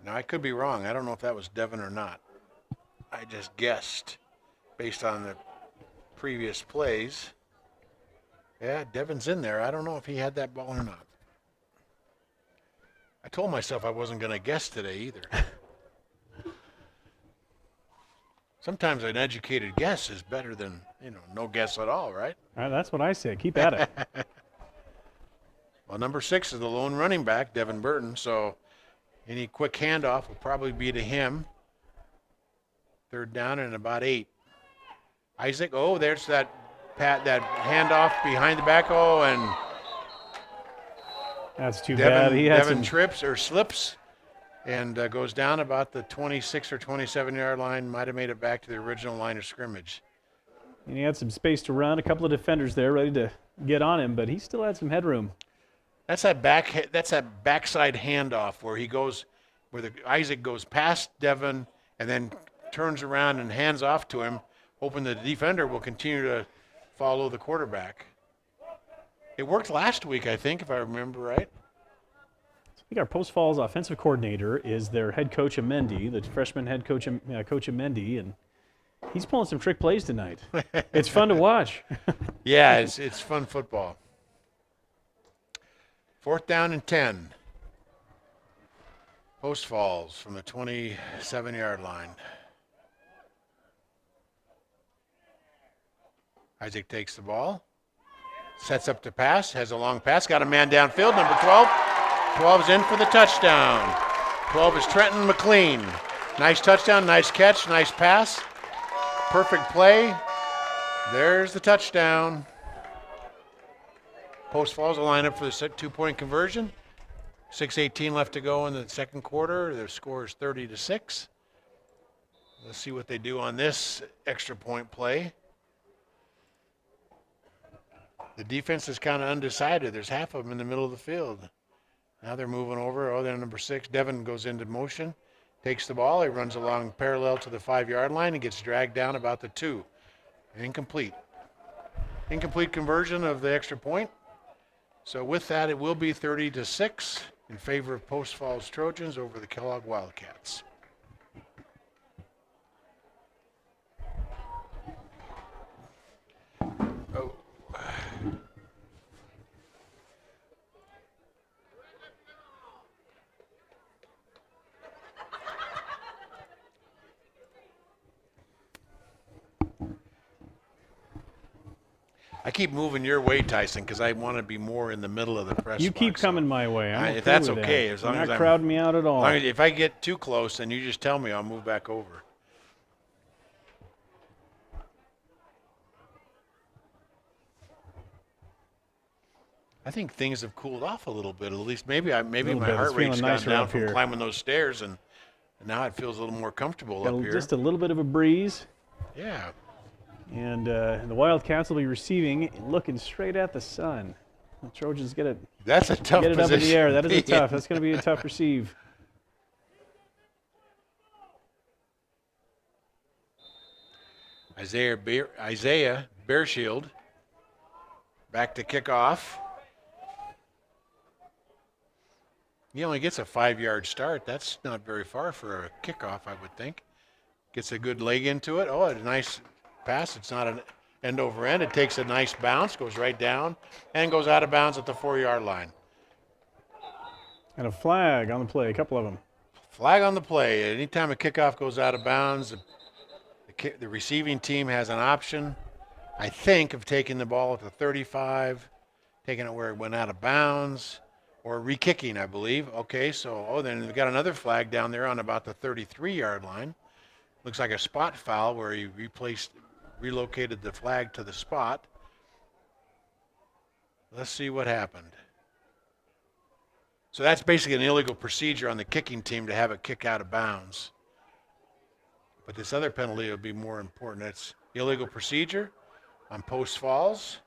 Now, I could be wrong. I don't know if that was Devin or not. I just guessed based on the previous plays. Yeah, Devin's in there. I don't know if he had that ball or not. I told myself I wasn't going to guess today either. Sometimes an educated guess is better than, no guess at all, right? That's what I say. Keep at it. Well, number 6 is the lone running back, Devin Burton, so any quick handoff will probably be to him. Third down and about 8. Isaac, there's that handoff behind the back. And that's too bad. Devin trips or slips and goes down about the 26 or 27-yard line. Might have made it back to the original line of scrimmage. And he had some space to run. A couple of defenders there ready to get on him, but he still had some headroom. That's that backside handoff where Isaac goes past Devin and then turns around and hands off to him, hoping the defender will continue to follow the quarterback. It worked last week, I think, if I remember right. I think our Post Falls offensive coordinator is their head coach Amendi, the freshman head coach, Coach Amendi, and he's pulling some trick plays tonight. It's fun to watch. Yeah, it's fun football. Fourth down and 10. Post Falls from the 27-yard line. Isaac takes the ball, sets up to pass, has a long pass, got a man downfield, number 12. 12 is in for the touchdown. 12 is Trenton McLean. Nice touchdown, nice catch, nice pass. Perfect play. There's the touchdown. Post Falls will line up for the 2-point conversion. 6:18 left to go in the second quarter. Their score is 30-6. Let's see what they do on this extra point play. The defense is kind of undecided. There's half of them in the middle of the field. Now they're moving over. They're number 6. Devin goes into motion, takes the ball. He runs along parallel to the 5-yard line and gets dragged down about the 2. Incomplete. Incomplete conversion of the extra point. So with that, it will be 30-6 in favor of Post Falls Trojans over the Kellogg Wildcats. Oh. I keep moving your way, Tyson, because I want to be more in the middle of the press You box, keep so coming my way. I'm okay if that's with okay, that. as long You're as not I'm crowding me out at all. if I get too close, then you just tell me, I'll move back over. I think things have cooled off a little bit. At least maybe my heart rate's gone down from climbing those stairs, and now it feels a little more comfortable up here. Just a little bit of a breeze. Yeah. And the Wildcats will be receiving, looking straight at the sun. The Trojans get it. That's a tough Get it position. up in the air. That is tough. That's going to be a tough receive. Isaiah Bearshield back to kickoff. He only gets a 5-yard start. That's not very far for a kickoff, I would think. Gets a good leg into it. Oh, a nice pass. It's not an end over end. It takes a nice bounce, goes right down, and goes out of bounds at the 4-yard line. And a flag on the play, a couple of them. Flag on the play. Anytime a kickoff goes out of bounds, the receiving team has an option, I think, of taking the ball at the 35, taking it where it went out of bounds, or re-kicking, I believe. Okay, so, then we've got another flag down there on about the 33-yard line. Looks like a spot foul where he relocated the flag to the spot. Let's see what happened. So that's basically an illegal procedure on the kicking team to have it kick out of bounds. But this other penalty would be more important. It's illegal procedure on Post Falls.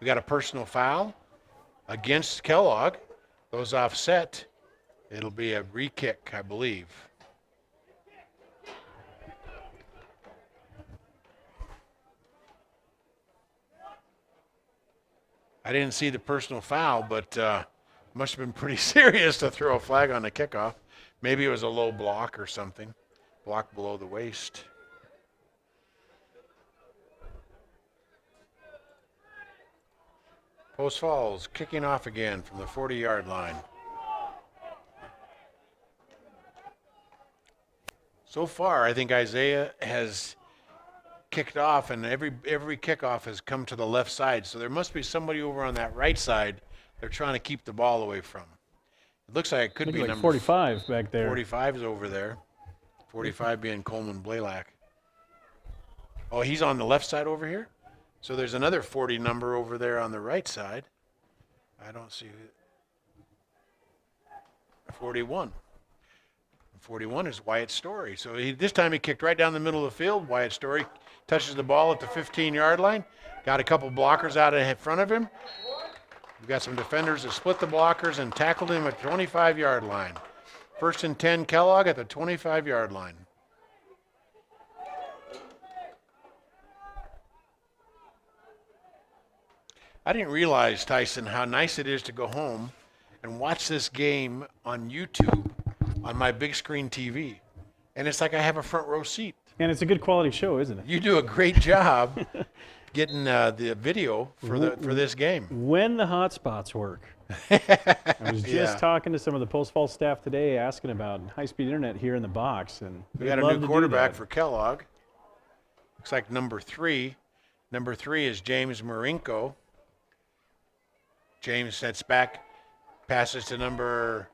We got a personal foul against Kellogg. Goes offset. It'll be a re-kick, I believe. I didn't see the personal foul, but must have been pretty serious to throw a flag on the kickoff. Maybe it was a low block or something. Block below the waist. Post Falls kicking off again from the 40-yard line. So far, I think Isaiah has kicked off, and every kickoff has come to the left side. So there must be somebody over on that right side they're trying to keep the ball away from. It looks like it could be like number 45 back there. 45 is over there. 45 being Coleman Blaylock. Oh, he's on the left side over here? So there's another 40 number over there on the right side. I don't see it. 41. 41 is Wyatt Story. So this time he kicked right down the middle of the field. Wyatt Story touches the ball at the 15-yard line. Got a couple blockers out in front of him. We've got some defenders that split the blockers and tackled him at the 25-yard line. 1st and 10 Kellogg at the 25-yard line. I didn't realize, Tyson, how nice it is to go home and watch this game on YouTube on my big screen TV. And it's like I have a front row seat. And it's a good quality show, isn't it? You do a great job getting the video for this game. When the hot spots work. I was just talking to some of the Post Falls staff today asking about high-speed internet here in the box. And we got a new quarterback for Kellogg. Looks like number 3. Number 3 is James Marinko. James sets back, passes to number...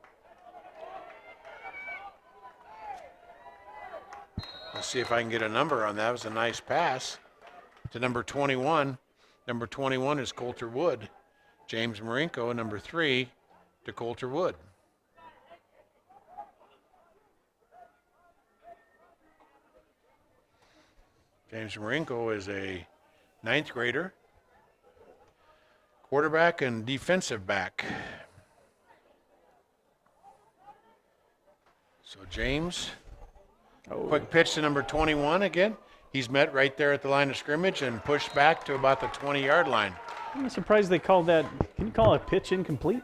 Let's see if I can get a number on that. It was a nice pass to number 21. Number 21 is Coulter Wood. James Marinko, number 3, to Coulter Wood. James Marinko is a 9th grader, quarterback and defensive back. So James, quick pitch to number 21 again. He's met right there at the line of scrimmage and pushed back to about the 20-yard line. I'm surprised they called that. Can you call a pitch incomplete?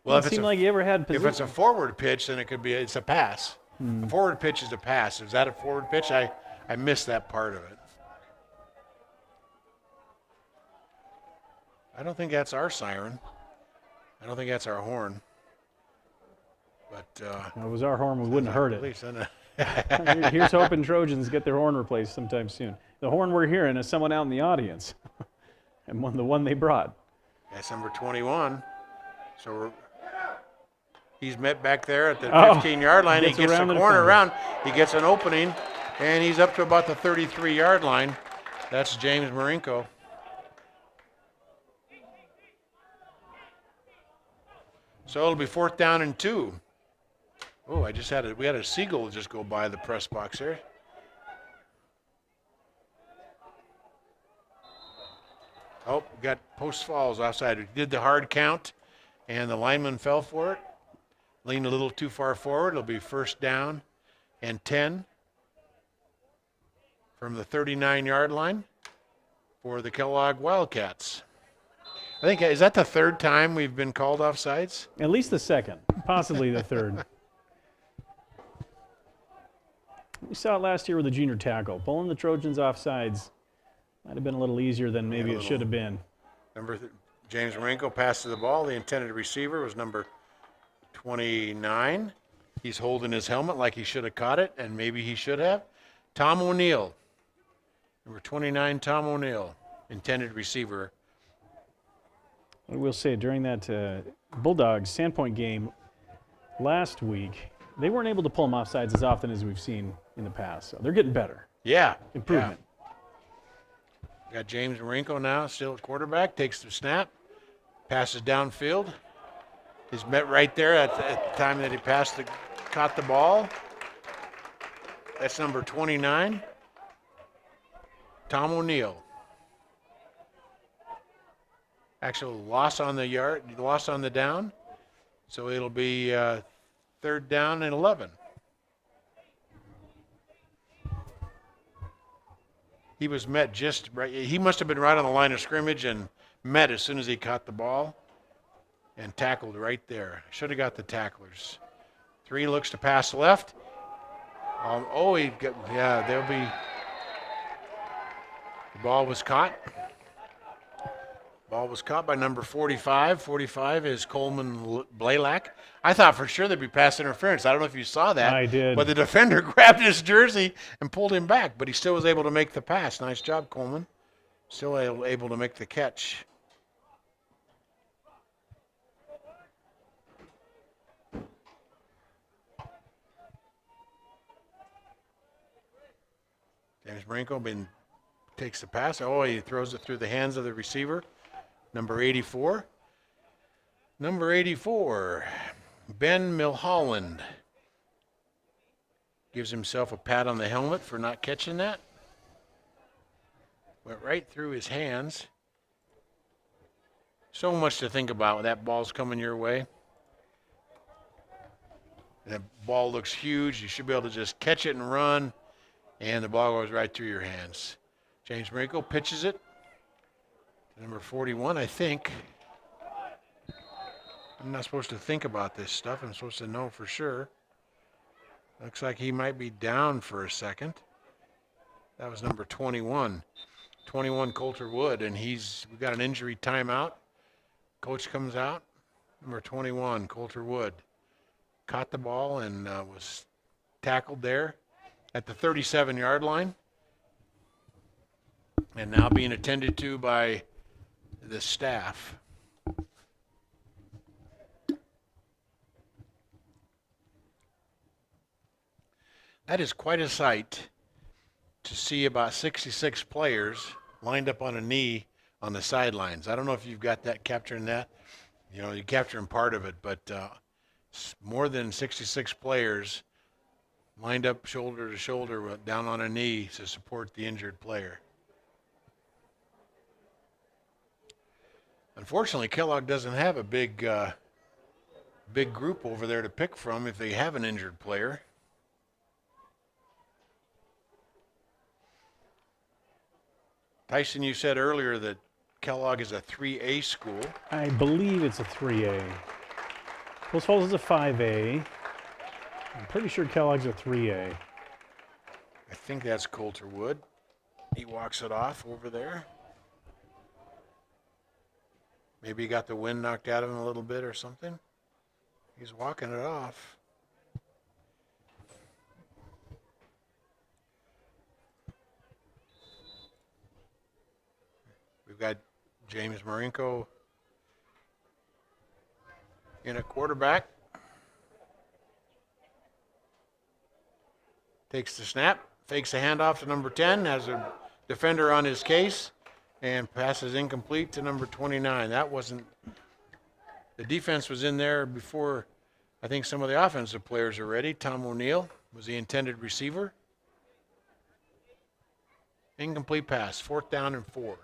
Well, It seemed like you ever had if position. it's a forward pitch, then it's a pass. A forward pitch is a pass. Is that a forward pitch? I missed that part of it. I don't think that's our siren. I don't think that's our horn. But If it was our horn, we wouldn't have heard it. Police, Here's hoping Trojans get their horn replaced sometime soon. The horn we're hearing is someone out in the audience, and the one they brought. That's number 21. So he's met back there at the 15-yard line. He gets the corner around. He gets an opening, and he's up to about the 33-yard line. That's James Marinko. So it'll be 4th down and 2. Oh, we had a seagull just go by the press box there. Oh, we got Post Falls offside. We did the hard count, and the lineman fell for it. Leaned a little too far forward. It'll be 1st down and 10 from the 39-yard line for the Kellogg Wildcats. I think, is that the 3rd time we've been called offsides? At least the 2nd, possibly the 3rd. We saw it last year with the junior tackle. Pulling the Trojans offsides might have been a little easier than maybe it should have been. James Marinko passes the ball. The intended receiver was number 29. He's holding his helmet like he should have caught it, and maybe he should have. Tom O'Neill, number 29, Tom O'Neill, intended receiver. I will say during that Bulldogs Sandpoint game last week, they weren't able to pull them offsides as often as we've seen in the past. So they're getting better. Yeah. Improvement. Yeah. Got James Marinko now, still at quarterback, takes the snap, passes downfield. He's met right there at the time that he caught the ball. That's number 29, Tom O'Neill. Actual loss on the down. So it'll be 3rd down and 11. He was met just right. He must have been right on the line of scrimmage and met as soon as he caught the ball and tackled right there. Should have got the tacklers. 3 looks to pass left. There'll be. The ball was caught. Ball was caught by number 45. 45 is Coleman Blaylock. I thought for sure there'd be pass interference. I don't know if you saw that. I did. But the defender grabbed his jersey and pulled him back, but he still was able to make the pass. Nice job, Coleman. Still able to make the catch. James Marinko takes the pass. Oh, he throws it through the hands of the receiver. Number 84. Number 84, Ben Milholland. Gives himself a pat on the helmet for not catching that. Went right through his hands. So much to think about when that ball's coming your way. That ball looks huge. You should be able to just catch it and run, and the ball goes right through your hands. James Marinko pitches it. Number 41, I think. I'm not supposed to think about this stuff. I'm supposed to know for sure. Looks like he might be down for a second. That was number 21. 21, Coulter Wood, and we got an injury timeout. Coach comes out. Number 21, Coulter Wood. Caught the ball and was tackled there at the 37-yard line. And now being attended to by the staff. That is quite a sight to see about 66 players lined up on a knee on the sidelines. I don't know if you've got that, capturing that. You know, you're capturing part of it, but more than 66 players lined up shoulder to shoulder down on a knee to support the injured player. Unfortunately, Kellogg doesn't have a big group over there to pick from if they have an injured player. Tyson, you said earlier that Kellogg is a 3A school. I believe it's a 3A. Post Falls is a 5A. I'm pretty sure Kellogg's a 3A. I think that's Coulterwood. He walks it off over there. Maybe he got the wind knocked out of him a little bit or something. He's walking it off. We've got James Marinko in a quarterback. Takes the snap, fakes a handoff to number 10, has a defender on his case, and passes incomplete to number 29. That wasn't, the defense was in there before I think some of the offensive players are ready. Tom O'Neill was the intended receiver. Incomplete pass, 4th down and 4.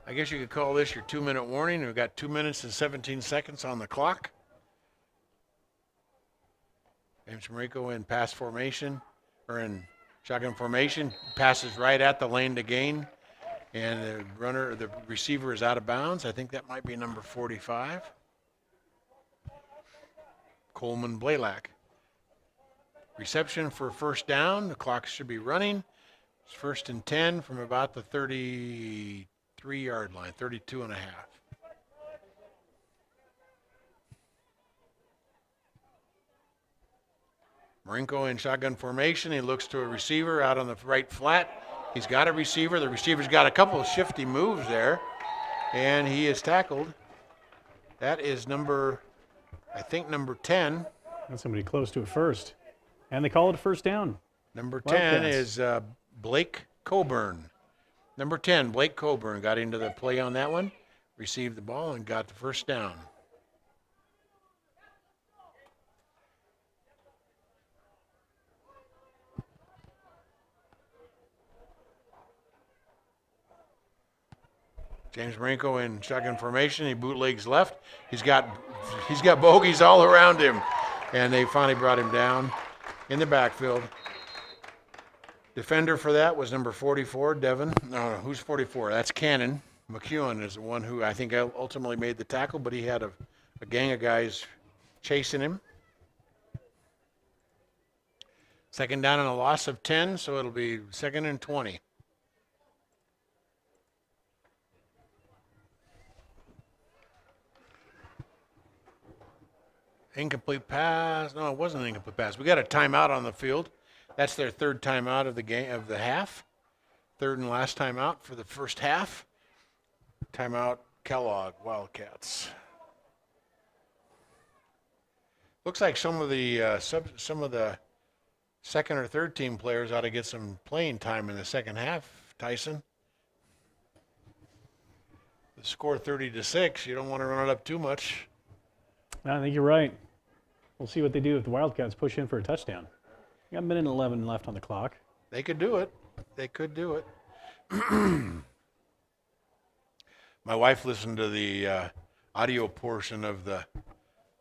I guess you could call this your 2-minute warning. We've got 2 minutes and 17 seconds on the clock. James Marinko in pass formation, or in shotgun formation, passes right at the lane to gain, and the receiver is out of bounds. I think that might be number 45. Coleman Blaylock. Reception for 1st down. The clock should be running. It's 1st and 10 from about the 33-yard line, 32 and a half. Marinko in shotgun formation. He looks to a receiver out on the right flat. He's got a receiver. The receiver's got a couple of shifty moves there, and he is tackled. That is number 10. That's somebody close to it first. And they call it a 1st down. Number 10 Wildcats. is Blake Coburn. Number 10, Blake Coburn got into the play on that one, received the ball, and got the 1st down. James Marinko in shotgun formation. He bootlegs left. He's got bogeys all around him, and they finally brought him down in the backfield. Defender for that was number 44, Devin. No, who's 44? That's Cannon. McEwen is the one who I think ultimately made the tackle, but he had a gang of guys chasing him. 2nd down and a loss of 10, so it'll be 2nd and 20. Incomplete pass. No, it wasn't an incomplete pass. We got a timeout on the field. That's their 3rd timeout of the game of the half. 3rd and last timeout for the first half. Timeout, Kellogg Wildcats. Looks like some of the 2nd or 3rd team players ought to get some playing time in the 2nd half. Tyson. The score 30-6. You don't want to run it up too much. I think you're right. We'll see what they do if the Wildcats push in for a touchdown. Got a minute and 11 left on the clock. They could do it. They could do it. My wife listened to the audio portion of the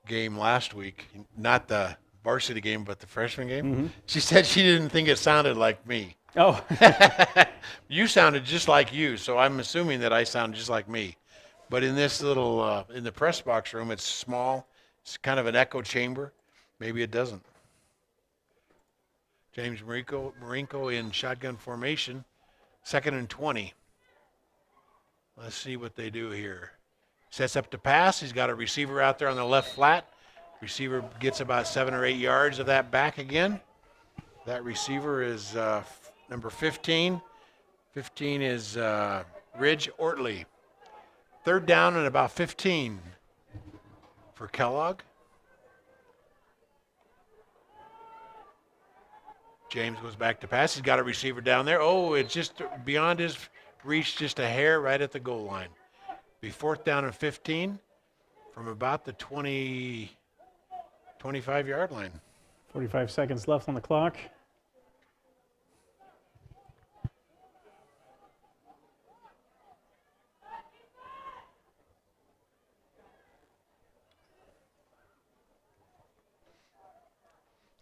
game last week, not the varsity game, but the freshman game. Mm-hmm. She said she didn't think it sounded like me. Oh. You sounded just like you, so I'm assuming that I sound just like me. But in this little, in the press box room, it's small. It's kind of an echo chamber. Maybe it doesn't. James Marinko in shotgun formation, 2nd and 20. Let's see what they do here. Sets up to pass. He's got a receiver out there on the left flat. Receiver gets about 7 or 8 yards of that back again. That receiver is number 15. 15 is Ridge Ortley. 3rd down and about 15 for Kellogg. James goes back to pass. He's got a receiver down there. Oh, it's just beyond his reach, just a hair right at the goal line. Be 4th down and 15 from about the 25-yard line. 45 seconds left on the clock.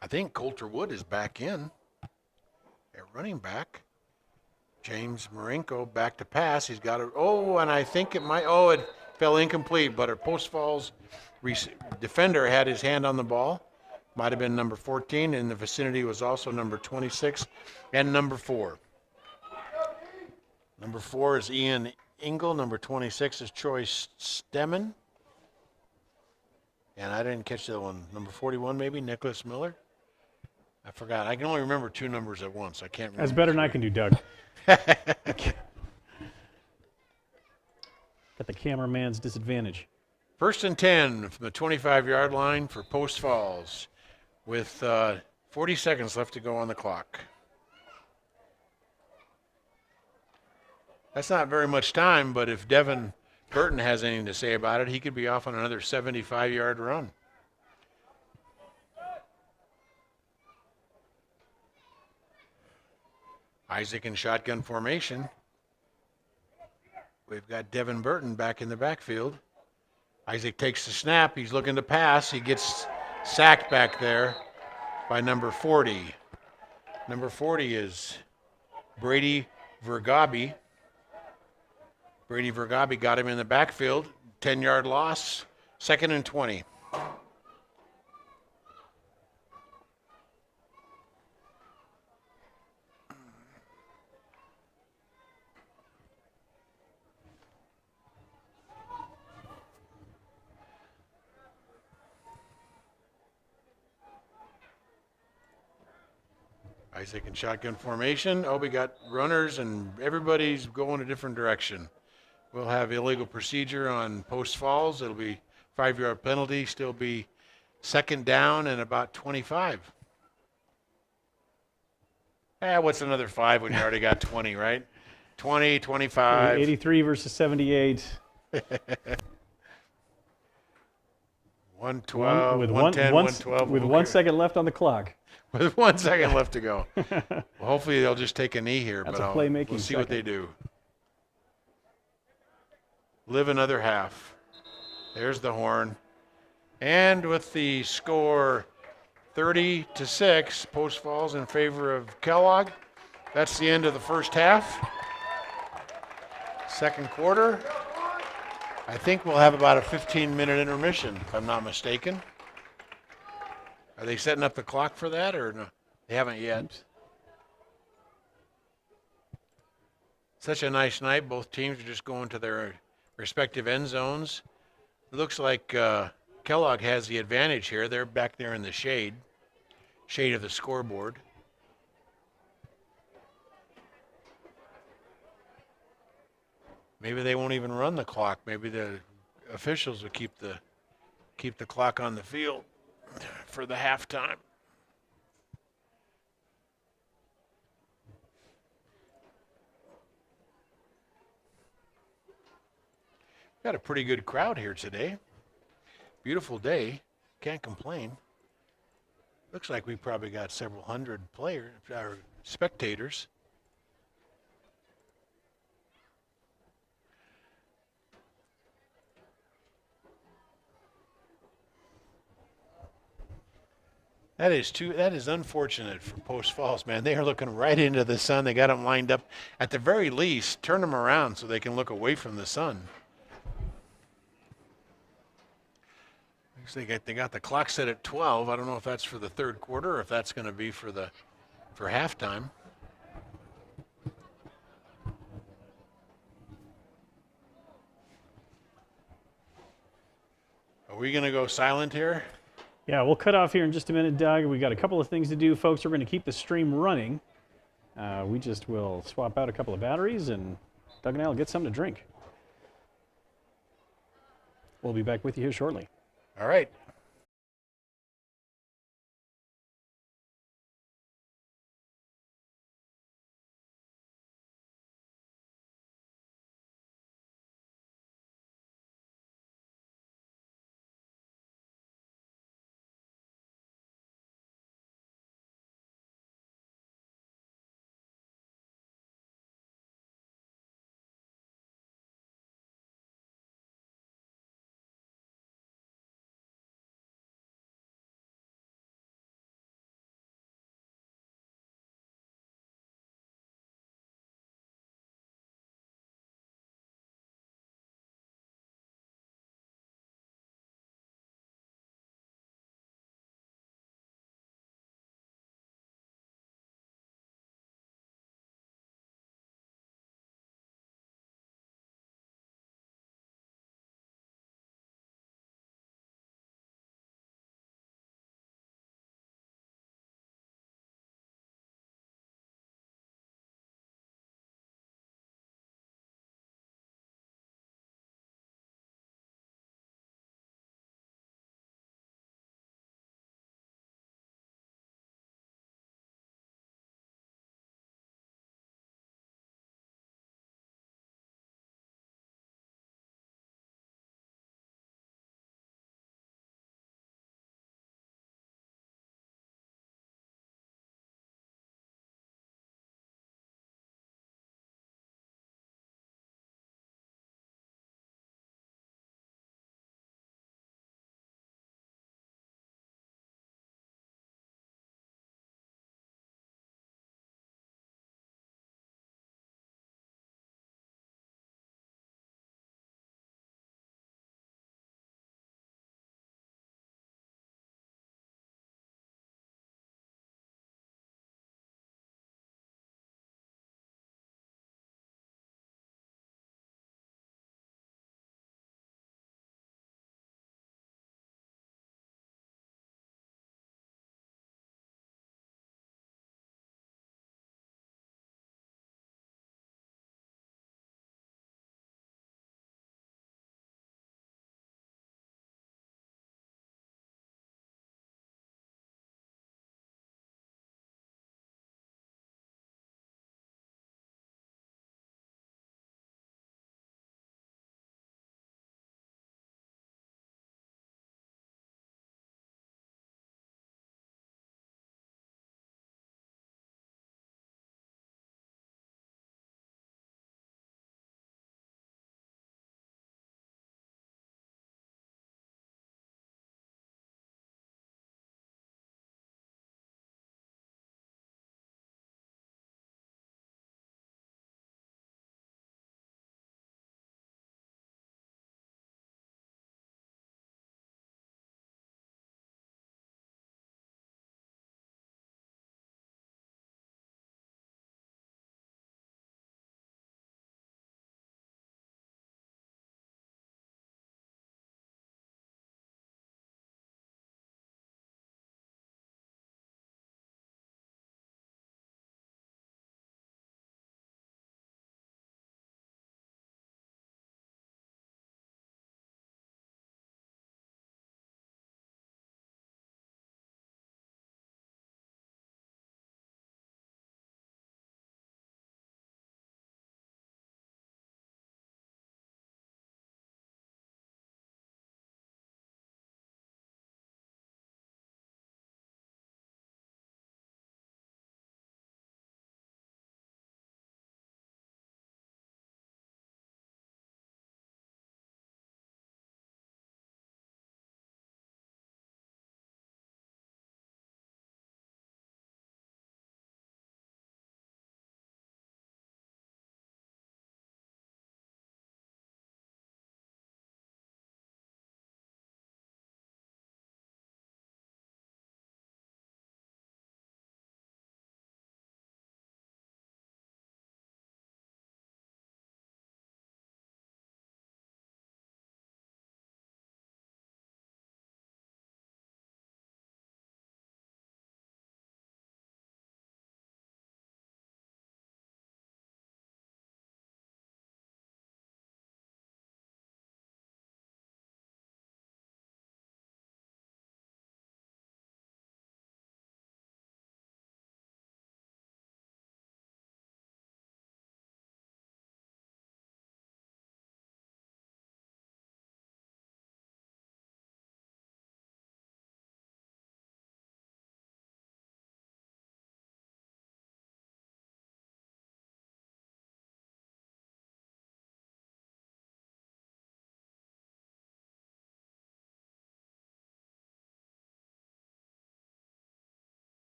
I think Coulterwood is back in at running back. James Marinko back to pass. He's got it. Oh, and I think it might. Oh, it fell incomplete, but our Post Falls defender had his hand on the ball. Might have been number 14. In the vicinity was also number 26 and number 4. Number 4 is Ian Engel. Number 26 is Troy Stemmen. And I didn't catch the one. Number 41, maybe Nicholas Miller. I forgot. I can only remember 2 numbers at once. I can't remember. That's better than I can do, Doug. Got the cameraman's disadvantage. 1st and 10 from the 25-yard line for Post Falls with 40 seconds left to go on the clock. That's not very much time, but if Devin Burton has anything to say about it, he could be off on another 75-yard run. Isaac in shotgun formation. We've got Devin Burton back in the backfield. Isaac takes the snap. He's looking to pass. He gets sacked back there by number 40. Number 40 is Brady Vergabi. Brady Vergabi got him in the backfield. 10-yard loss. 2nd and 20. Isaac in shotgun formation. Oh, we got runners and everybody's going a different direction. We'll have illegal procedure on Post Falls. It'll be 5-yard penalty. Still be 2nd down and about 25. What's another 5 when you already got 20, right? 20, 25. 83 versus 78. 112, with 110, 112. With 1 second left on the clock. With 1 second left to go. Well, hopefully they'll just take a knee here, That's but a playmaking we'll see second. what they do. Live another half. There's the horn. And with the score 30-6, Post Falls in favor of Kellogg. That's the end of the first half. Second quarter. I think we'll have about a 15-minute intermission, if I'm not mistaken. Are they setting up the clock for that, or no? They haven't yet. Such a nice night. Both teams are just going to their respective end zones. It looks like Kellogg has the advantage here. They're back there in the shade of the scoreboard. Maybe they won't even run the clock. Maybe the officials will keep the clock on the field for the halftime. Got a pretty good crowd here today. Beautiful day. Can't complain. Looks like we probably got several hundred players or spectators. That is unfortunate for Post Falls, man. They are looking right into the sun. They got them lined up. At the very least, turn them around so they can look away from the sun. They got the clock set at 12. I don't know if that's for the third quarter or if that's going to be for halftime. Are we going to go silent here? Yeah, we'll cut off here in just a minute, Doug. We got a couple of things to do, folks. We're going to keep the stream running. We just will swap out a couple of batteries, and Doug and I will get something to drink. We'll be back with you here shortly. All right.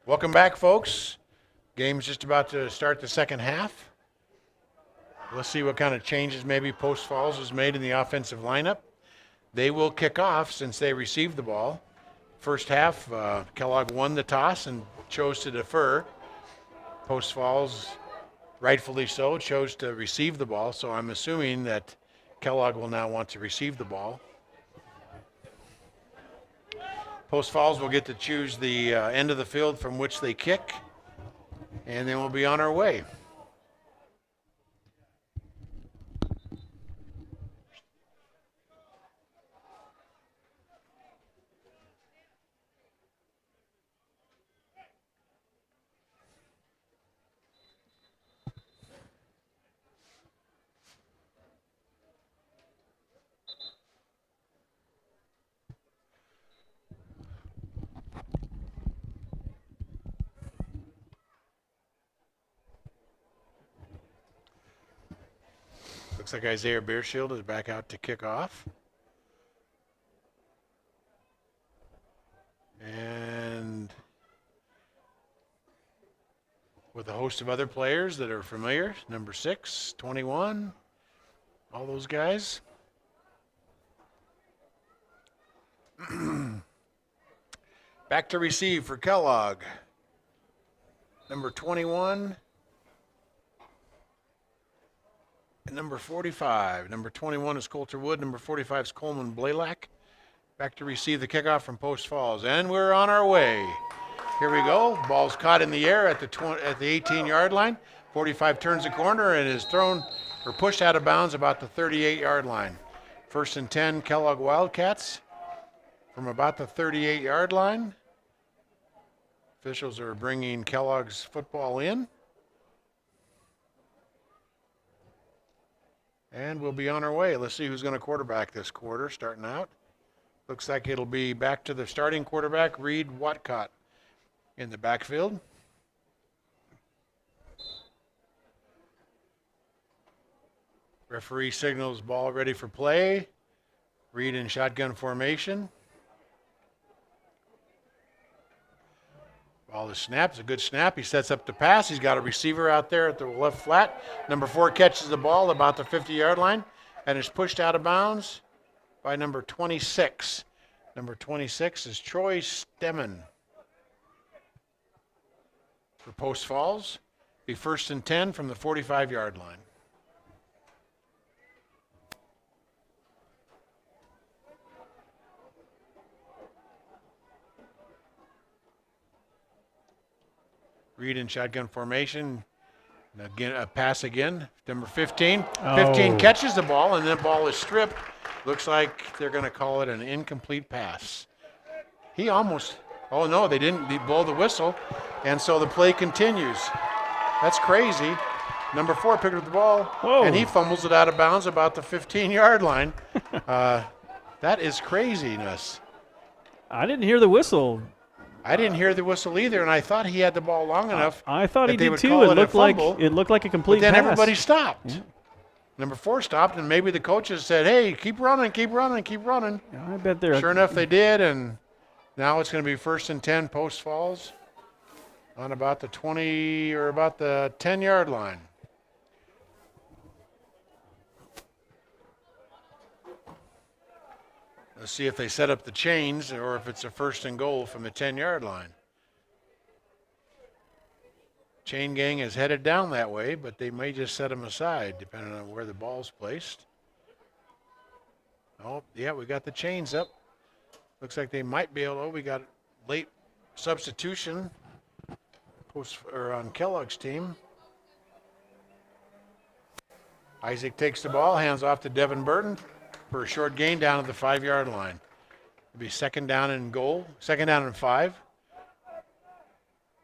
Welcome back, folks. Game's just about to start the second half. Let's see what kind of changes maybe Post Falls has made in the offensive lineup. They will kick off since they received the ball. First half, Kellogg won the toss and chose to defer. Post Falls, rightfully so, chose to receive the ball, so I'm assuming that Kellogg will now want to receive the ball. Post Falls will get to choose the end of the field from which they kick, and then we'll be on our way. Looks like Isaiah Beershield is back out to kick off. And with a host of other players that are familiar, number 6, 21, all those guys. Back to receive for Kellogg. Number 21. And number 45. Number 21 is Coulter Wood. Number 45 is Coleman Blaylock. Back to receive the kickoff from Post Falls. And we're on our way. Here we go. Ball's caught in the air at the 18-yard line. 45 turns the corner and is thrown or pushed out of bounds about the 38-yard line. 1st and 10, Kellogg Wildcats from about the 38-yard line. Officials are bringing Kellogg's football in. And we'll be on our way. Let's see who's going to quarterback this quarter, starting out. Looks like it'll be back to the starting quarterback, Reed Watcott, in the backfield. Referee signals ball ready for play. Reed in shotgun formation. Ball is snapped. It's a good snap. He sets up the pass. He's got a receiver out there at the left flat. Number 4 catches the ball about the 50-yard line and is pushed out of bounds by number 26. Number 26 is Troy Stemmen. For Post Falls, be 1st and 10 from the 45-yard line. Reed in shotgun formation. Again, a pass again. Number 15. 15 catches the ball, and the ball is stripped. Looks like they're going to call it an incomplete pass. He almost, oh no, they didn't blow the whistle, and so the play continues. That's crazy. Number 4 picked up the ball, and he fumbles it out of bounds about the 15-yard line. That is craziness. I didn't hear the whistle. I didn't hear the whistle either, and I thought he had the ball long enough. I thought he did too. It looked like a complete pass. But then pass. everybody stopped. Yeah. Number 4 stopped, and maybe the coaches said, "Hey, keep running, keep running, keep running." I bet they're. Sure enough, they did, and now it's going to be 1st and 10, Post Falls, on about the 20 or about the 10-yard line. Let's see if they set up the chains or if it's a 1st and goal from the 10-yard line. Chain gang is headed down that way, but they may just set them aside depending on where the ball's placed. Oh, yeah, we got the chains up. Looks like they might be able to. We got late substitution on Kellogg's team. Isaac takes the ball, hands off to Devin Burton for a short gain down at the 5-yard line. It'll be 2nd down and goal, 2nd down and 5.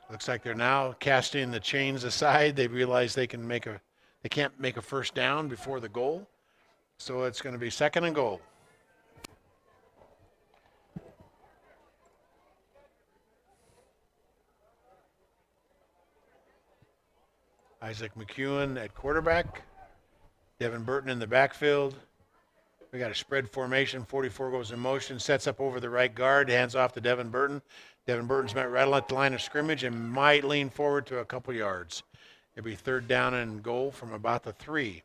Looks like they're now casting the chains aside. They realize they can't make a 1st down before the goal. So it's going to be 2nd and goal. Isaac McEwen at quarterback. Devin Burton in the backfield. We got a spread formation. 44 goes in motion, sets up over the right guard, hands off to Devin Burton. Devin Burton's met right at the line of scrimmage and might lean forward to a couple yards. It'll be 3rd down and goal from about the 3.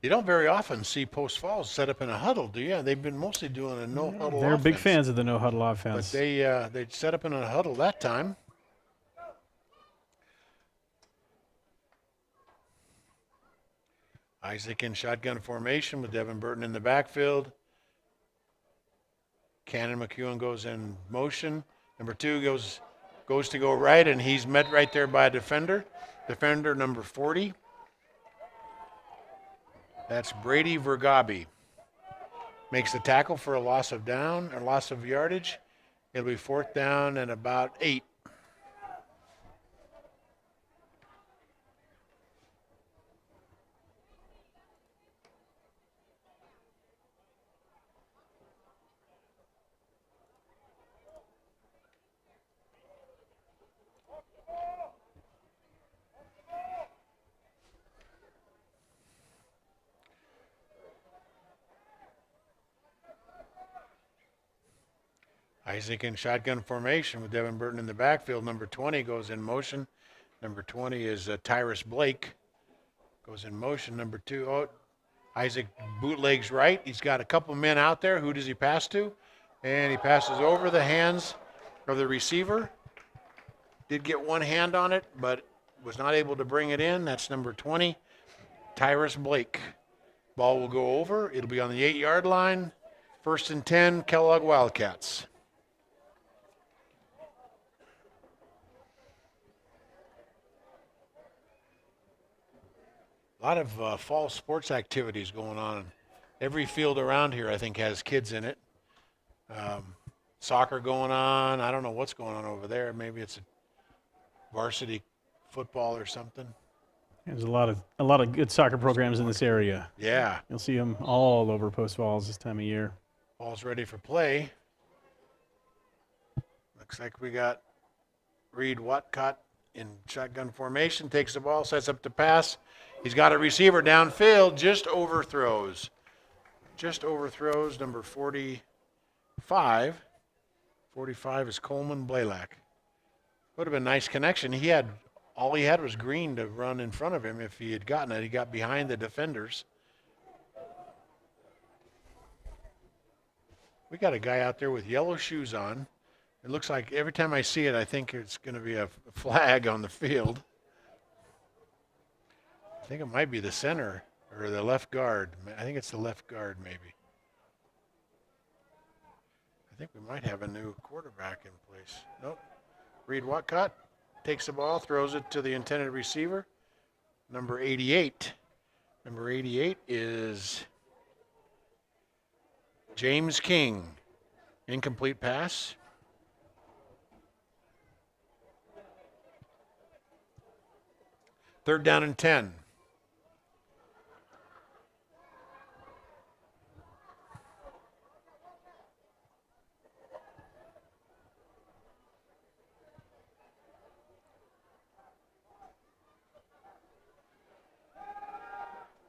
You don't very often see Post Falls set up in a huddle, do you? They've been mostly doing a no-huddle They're offense. big fans of the no-huddle But offense. they set up in a huddle that time. Isaac in shotgun formation with Devin Burton in the backfield. Cannon McEwen goes in motion. Number 2 goes to go right, and he's met right there by a defender. Defender number 40. That's Brady Vergabi. Makes the tackle for a loss of yardage. It'll be 4th down and about 8. Isaac in shotgun formation with Devin Burton in the backfield. Number 20 goes in motion. Number 20 is Tyrus Blake. Goes in motion. Number 2, Isaac bootlegs right. He's got a couple men out there. Who does he pass to? And he passes over the hands of the receiver. Did get one hand on it, but was not able to bring it in. That's number 20, Tyrus Blake. Ball will go over. It'll be on the 8-yard line. 1st and 10, Kellogg Wildcats. A lot of fall sports activities going on. Every field around here, I think, has kids in it. Soccer going on. I don't know what's going on over there. Maybe it's a varsity football or something. There's a lot of good soccer programs in this area. Yeah. You'll see them all over Post Falls this time of year. Ball's ready for play. Looks like we got Reed Watcott in shotgun formation. Takes the ball, sets up the pass. He's got a receiver downfield, just overthrows. Number 45. 45 is Coleman Blaylock. Would have been a nice connection. All he had was green to run in front of him if he had gotten it. He got behind the defenders. We got a guy out there with yellow shoes on. It looks like every time I see it, I think it's going to be a flag on the field. I think it might be the center or the left guard. I think it's the left guard, maybe. I think we might have a new quarterback in place. Nope. Reed Watcott takes the ball, throws it to the intended receiver. Number 88. Number 88 is James King. Incomplete pass. Third down and 10.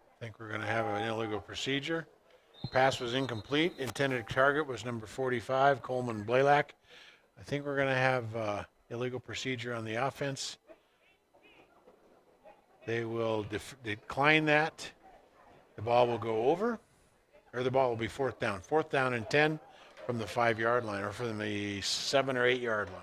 I think we're going to have an illegal procedure. Pass was incomplete. Intended target was number 45, Coleman Blaylock. I think we're going to have illegal procedure on the offense. They will decline that. The ball will go over, or the ball will be 4th down. 4th down and 10 from the 5-yard line, or from the 7 or 8-yard line.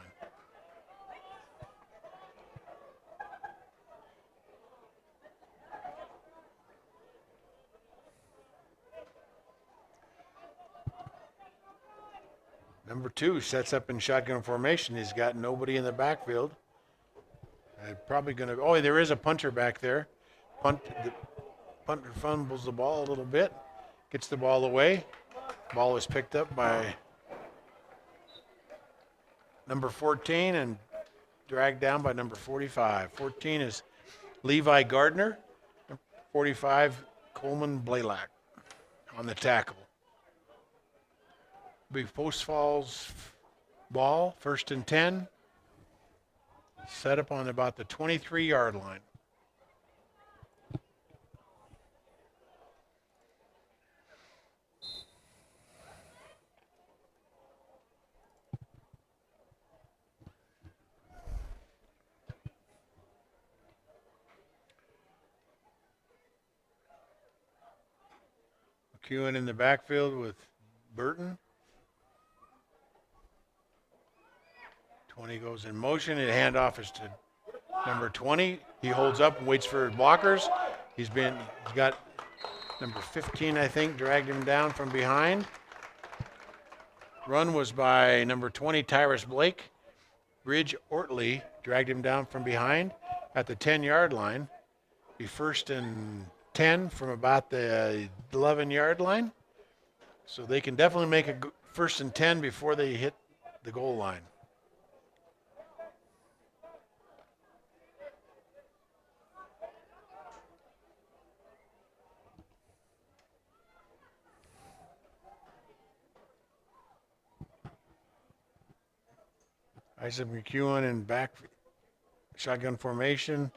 Number 2 sets up in shotgun formation. He's got nobody in the backfield. Probably going to. Oh, there is a punter back there. Punter fumbles the ball a little bit, gets the ball away. Ball is picked up by number 14 and dragged down by number 45. 14 is Levi Gardner. 45 Coleman Blaylock on the tackle. Big Post Falls ball, 1st and 10. Set up on about the 23-yard line. McEwen in the backfield with Burton. 20 goes in motion. And handoff is to number 20. He holds up and waits for blockers. He's got number 15, I think, dragged him down from behind. Run was by number 20, Tyrus Blake. Bridge Ortley dragged him down from behind at the 10-yard line. Be 1st and 10 from about the 11-yard line. So they can definitely make a 1st and 10 before they hit the goal line. Isaac McEwen in back shotgun formation.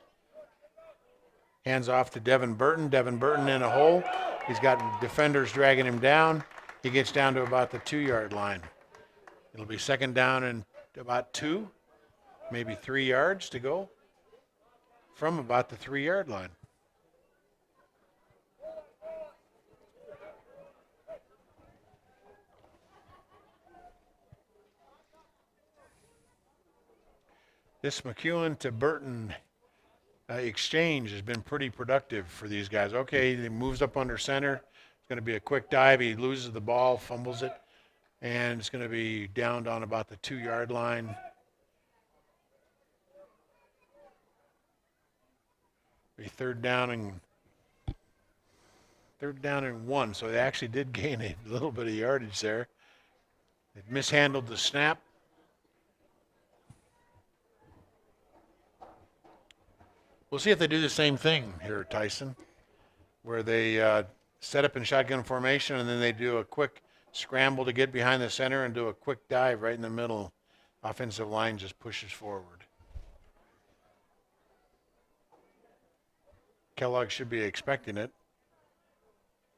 Hands off to Devin Burton. Devin Burton in a hole. He's got defenders dragging him down. He gets down to about the 2-yard line. It'll be 2nd down and about 2, maybe 3 yards to go from about the 3-yard line. This McEwen to Burton exchange has been pretty productive for these guys. Okay, he moves up under center. It's going to be a quick dive. He loses the ball, fumbles it, and it's going to be downed on about the 2-yard line. Be 3rd down and 1. So they actually did gain a little bit of yardage there. They mishandled the snap. We'll see if they do the same thing here, Tyson, where they set up in shotgun formation and then they do a quick scramble to get behind the center and do a quick dive right in the middle. Offensive line just pushes forward. Kellogg should be expecting it.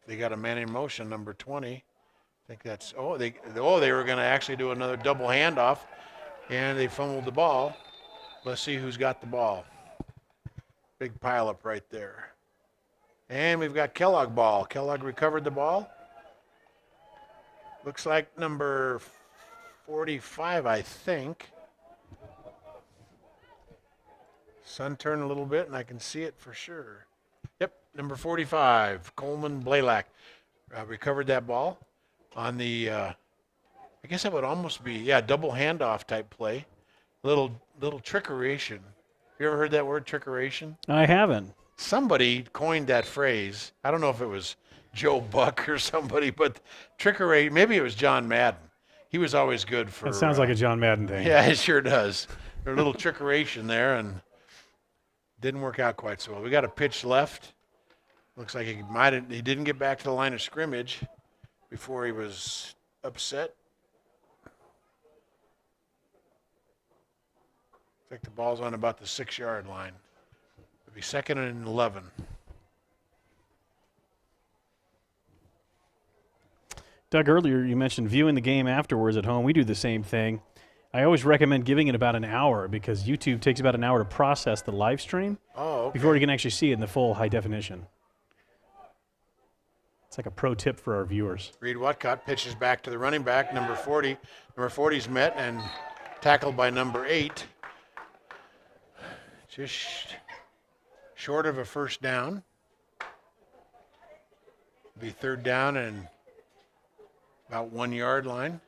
They got a man in motion, number 20. I think that's, they were going to actually do another double handoff, and they fumbled the ball. Let's see who's got the ball. Big pileup right there. And we've got Kellogg ball. Kellogg recovered the ball. Looks like number 45, I think. Sun turned a little bit, and I can see it for sure. Yep, number 45, Coleman Blaylock, recovered that ball on the, I guess that would almost be, double handoff type play. Little trickeration. You ever heard that word, trickeration? I haven't. Somebody coined that phrase. I don't know if it was Joe Buck or somebody, but trickery, maybe it was John Madden. He was always good for. That sounds like a John Madden thing. Yeah, it sure does. There's a little trickeration there, and didn't work out quite so well. We got a pitch left. Looks like he didn't get back to the line of scrimmage before he was upset. Looks like the ball's on about the 6-yard line. It'll be 2nd and 11. Doug, earlier you mentioned viewing the game afterwards at home. We do the same thing. I always recommend giving it about an hour because YouTube takes about an hour to process the live stream before you can actually see it in the full high definition. It's like a pro tip for our viewers. Reed Watcott pitches back to the running back, number 40. Number 40's met and tackled by number 8. Just short of a 1st down. Be 3rd down and about 1-yard line.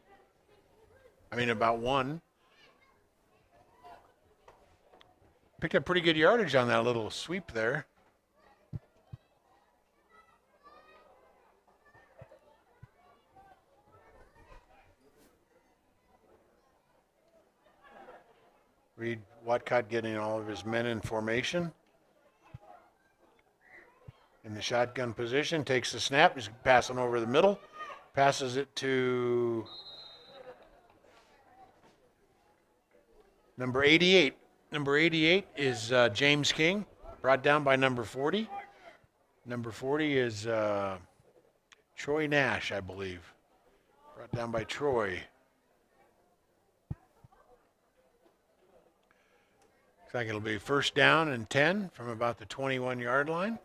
About 1. Picked up pretty good yardage on that little sweep there. Reed Watcott getting all of his men in formation. in the shotgun position, takes the snap, he's passing over the middle, passes it to number 88. Number 88 is James King, brought down by number 40. Number 40 is Troy Nash, I believe, brought down by Troy. Looks like it'll be first down and 10 from about the 21-yard line.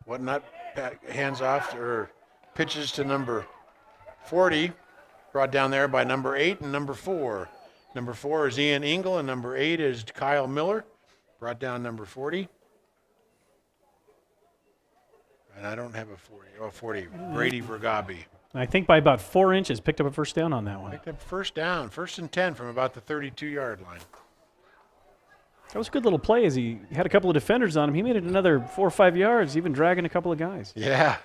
Whatnot hands off or pitches to number 40, brought down there by number 8 and number 4. Number 4 is Ian Engel and number 8 is Kyle Miller, brought down number 40. And I don't have a 40. Oh, 40. Brady Vergabi. I think by about 4 inches, picked up a first down on that one. Picked up first down, first and 10 from about the 32-yard line. That was a good little play as he had a couple of defenders on him. He made it another 4 or 5 yards, even dragging a couple of guys. Yeah.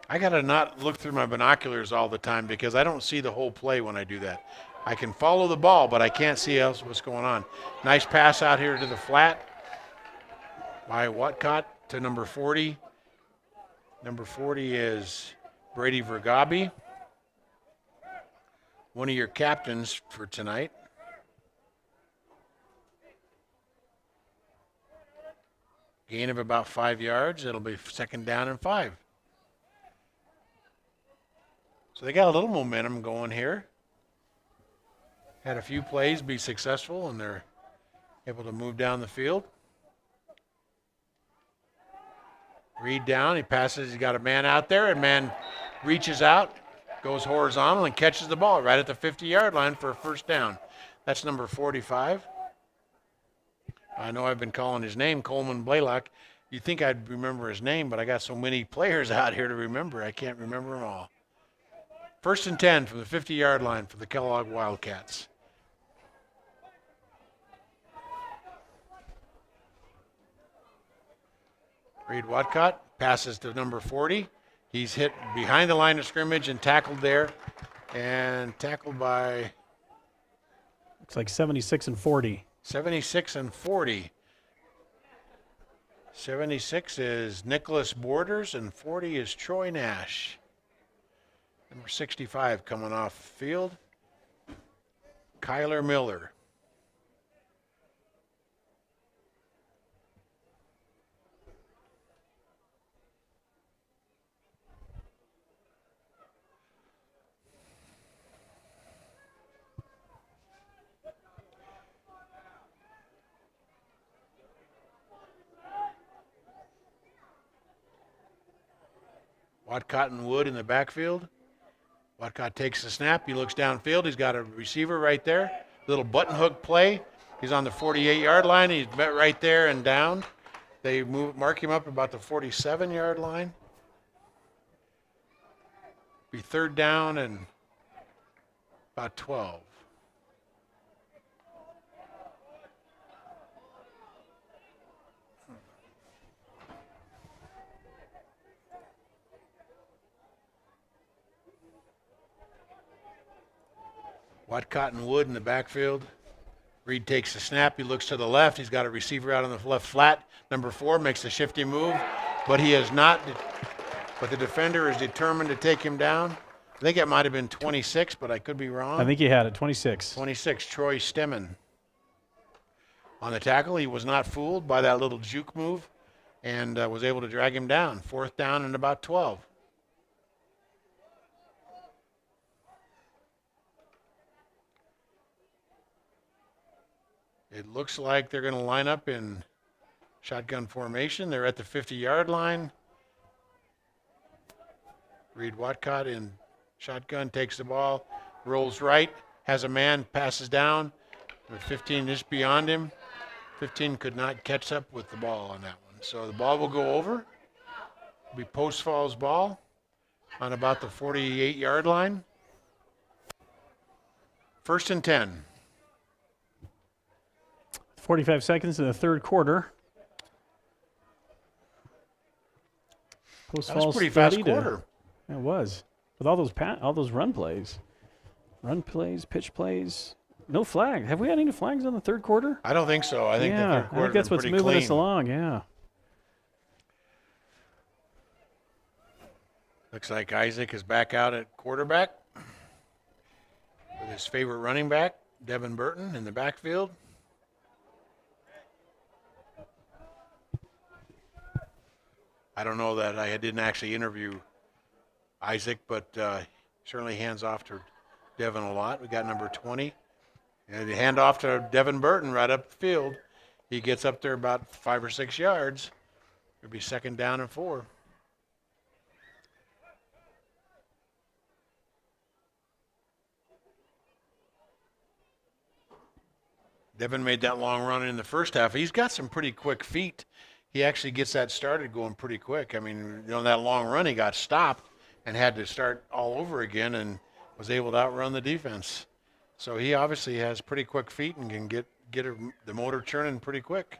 I got to not look through my binoculars all the time because I don't see the whole play when I do that. I can follow the ball, but I can't see else what's going on. Nice pass out here to the flat by Watcott to number 40. Number 40 is Brady Vergabi, one of your captains for tonight. Gain of about 5 yards. It'll be second down and 5. So they got a little momentum going here. Had a few plays be successful, and they're able to move down the field. Reed down, he passes, he's got a man out there, and man reaches out, goes horizontal, and catches the ball right at the 50-yard line for a first down. That's number 45. I know I've been calling his name, Coleman Blaylock. You'd think I'd remember his name, but I got so many players out here to remember, I can't remember them all. First and 10 from the 50-yard line for the Kellogg Wildcats. Reed Watcott passes to number 40. He's hit behind the line of scrimmage and tackled there, and tackled by... Looks like 76 and 40. 76 and 40. 76 is Nicholas Borders, and 40 is Troy Nash. Number 65 coming off field, Kyler Miller. Watcott and Wood in the backfield. Watcott takes the snap. He looks downfield. He's got a receiver right there. Little button hook play. He's on the 48-yard line. He's met right there and down. They mark him up about the 47-yard line. Be third down and about 12. Watcott and Wood in the backfield. Reed takes the snap. He looks to the left. He's got a receiver out on the left flat. Number 4 makes a shifty move, but he is not. But the defender is determined to take him down. I think it might have been 26, but I could be wrong. I think he had it, 26. 26, Troy Stemmen. On the tackle, he was not fooled by that little juke move and was able to drag him down. Fourth down and about 12. It looks like they're going to line up in shotgun formation. They're at the 50-yard line. Reed Watcott in shotgun, takes the ball, rolls right, has a man, passes down, with 15 just beyond him. 15 could not catch up with the ball on that one. So the ball will go over. It'll be Post Falls ball on about the 48-yard line. First and 10. 45 seconds in the third quarter. Post That was Falls a pretty fast steady quarter. It was. with all those run plays, pitch plays. No flag. Have we had any flags on the third quarter? I don't think so. I think the third quarter I think that's what's moving us along. Yeah. Looks like Isaac is back out at quarterback with his favorite running back, Devin Burton, in the backfield. I don't know that I didn't actually interview Isaac, but certainly hands off to Devin a lot. We got number 20. And the hand off to Devin Burton right up the field. He gets up there about 5 or 6 yards. It'll be 2nd down and 4. Devin made that long run in the first half. He's got some pretty quick feet. He actually gets that started going pretty quick. I mean, that long run, he got stopped and had to start all over again and was able to outrun the defense. So he obviously has pretty quick feet and can get the motor churning pretty quick.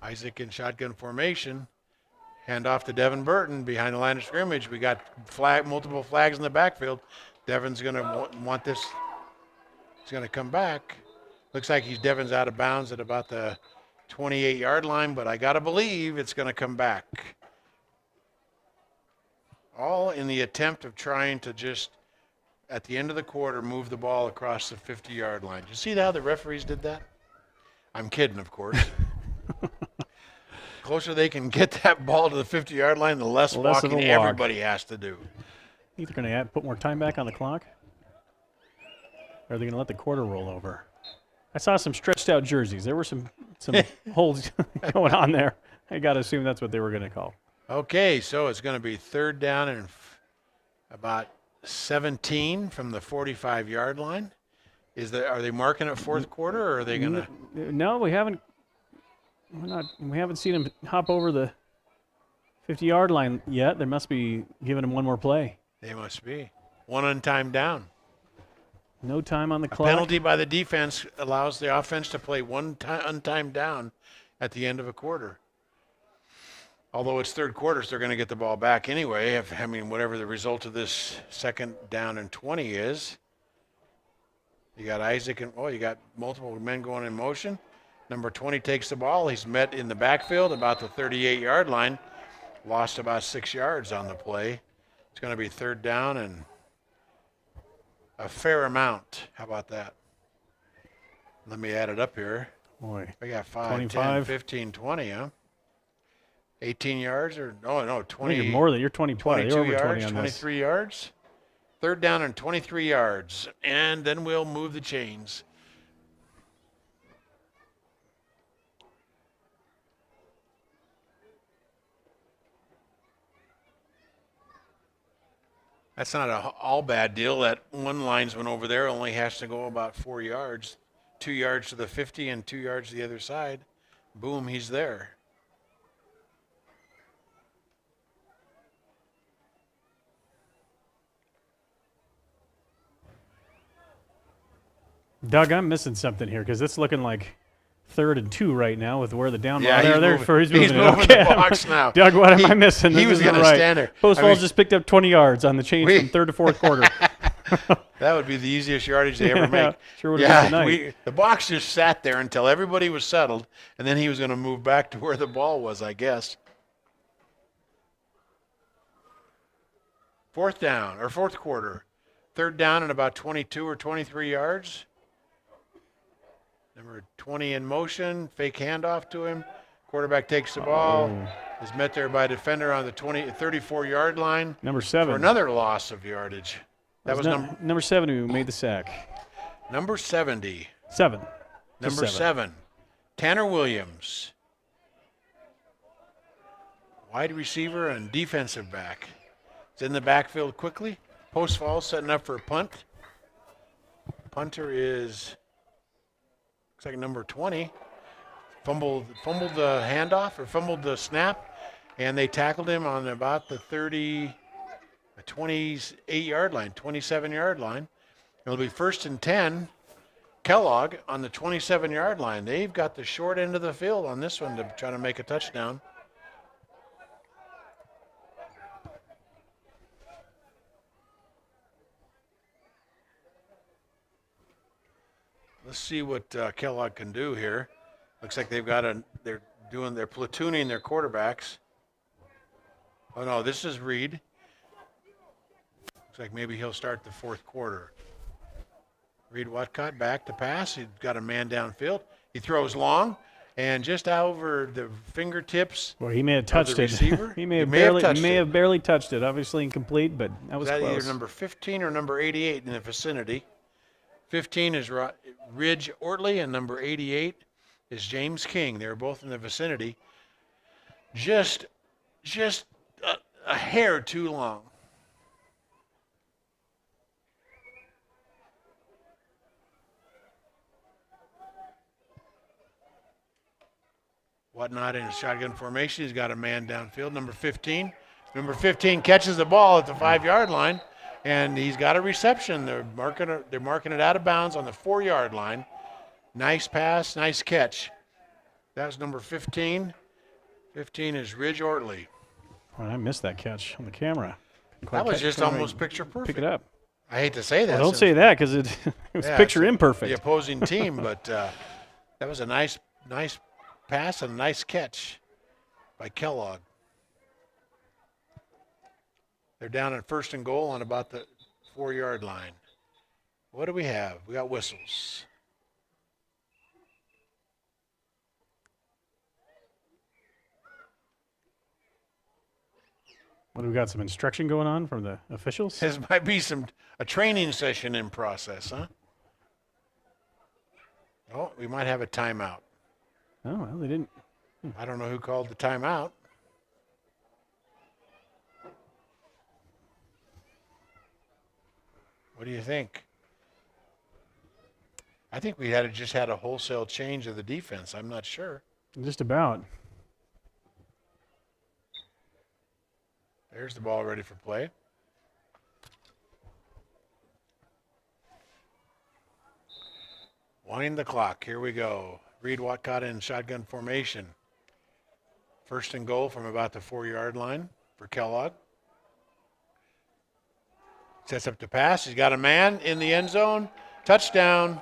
Isaac in shotgun formation. Hand off to Devin Burton behind the line of scrimmage. We got multiple flags in the backfield. Devin's going to want this. He's going to come back. Looks like Devin's out of bounds at about the 28-yard line, but I got to believe it's going to come back. All in the attempt of trying to just, at the end of the quarter, move the ball across the 50-yard line. You see how the referees did that? I'm kidding, of course. Closer they can get that ball to the 50-yard line, the less walking everybody has to do. Either going to put more time back on the clock, or are they going to let the quarter roll over? I saw some stretched out jerseys. There were some holds going on there. I got to assume that's what they were going to call. Okay, so it's going to be 3rd down and about 17 from the 45-yard line. Are they marking it 4th quarter, or are they going to? No, we haven't. We haven't seen him hop over the 50-yard line yet. They must be giving him one more play. They must be. One untimed down. No time on the clock. Penalty by the defense allows the offense to play one untimed down at the end of a quarter. Although it's 3rd quarter, so they're going to get the ball back anyway. Whatever the result of this 2nd down and 20 is. You got Isaac and you got multiple men going in motion. Number 20 takes the ball. He's met in the backfield about the 38-yard line. Lost about 6 yards on the play. It's going to be 3rd down and a fair amount. How about that? Let me add it up here. Boy. We got 5, 25. 10, 15, 20, huh? 18 yards or no, 20. You're more than you're 22 yards, you're over 20 on 23 this. yards. 3rd down and 23 yards. And then we'll move the chains. That's not an all bad deal. That one linesman over there only has to go about 4 yards, 2 yards to the 50 and 2 yards to the other side. Boom, he's there. Doug, I'm missing something here because it's looking like 3rd and 2 right now with where the down ball. He's moving the box now. Doug, what am I missing? He was going to stand there. Post Falls just picked up 20 yards on the change from 3rd to 4th quarter. That would be the easiest yardage they ever make. Sure would have been tonight. The box just sat there until everybody was settled, and then he was going to move back to where the ball was, I guess. 4th down, or 4th quarter. 3rd down and about 22 or 23 yards. Number 20 in motion, fake handoff to him. Quarterback takes the ball, is met there by a defender on the 34-yard line. Number 7. For another loss of yardage. That was number 7 who made the sack. Number 70. 7. Number 7. Tanner Williams. Wide receiver and defensive back. It's in the backfield quickly. Post Falls setting up for a punt. Punter is, looks like number 20. Fumbled the handoff or fumbled the snap, and they tackled him on about the 28-yard line, 27-yard line. It'll be 1st and 10. Kellogg on the 27-yard line. They've got the short end of the field on this one to try to make a touchdown. Let's see what Kellogg can do here. Looks like they're platooning their quarterbacks. Oh no, this is Reed. Looks like maybe he'll start the fourth quarter. Reed Watcott back to pass. He's got a man downfield. He throws long and just over the fingertips. Well, he may have touched it. he may have barely touched it. Obviously incomplete, but that was close. close. Either number 15 or number 88 in the vicinity. 15 is Ridge Ortley, and number 88 is James King. They're both in the vicinity. Just a hair too long. Whatnot in shotgun formation. He's got a man downfield. Number 15. Number 15 catches the ball at the 5-yard line, and he's got a reception. They're marking it out of bounds on the 4-yard line. Nice pass, nice catch. That's number 15. 15 is Ridge Ortley. Well, I missed that catch on the camera. That was just almost picture perfect. Pick it up. I hate to say that. Well, don't say that because it was picture imperfect. The opposing team, but that was a nice pass and a nice catch by Kellogg. They're down on 1st and goal on about the 4-yard line. What do we have? We got whistles. What, do we got some instruction going on from the officials? This might be a training session in process, huh? Oh, we might have a timeout. Oh, well, they didn't. I don't know who called the timeout. What do you think? I think we just had a wholesale change of the defense. I'm not sure. Just about. There's the ball ready for play. Wind the clock. Here we go. Reed Watcott in shotgun formation. 1st and goal from about the 4-yard line for Kellogg. Sets up to pass. He's got a man in the end zone. Touchdown.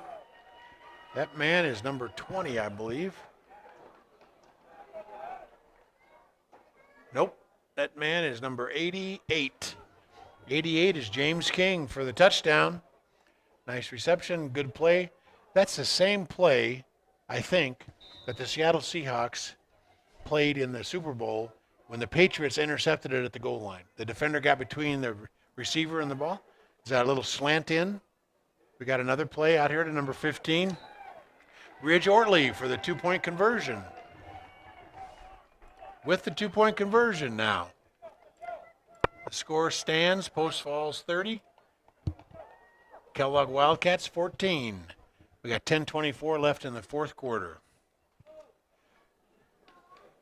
That man is number 20, I believe. Nope. That man is number 88. 88 is James King for the touchdown. Nice reception. Good play. That's the same play, I think, that the Seattle Seahawks played in the Super Bowl when the Patriots intercepted it at the goal line. The defender got between the receiver and the ball. Is that a little slant in? We got another play out here to number 15. Ridge Ortley for the 2-point conversion. With the 2-point conversion now. The score stands. Post Falls 30. Kellogg Wildcats 14. We got 10:24 left in the fourth quarter.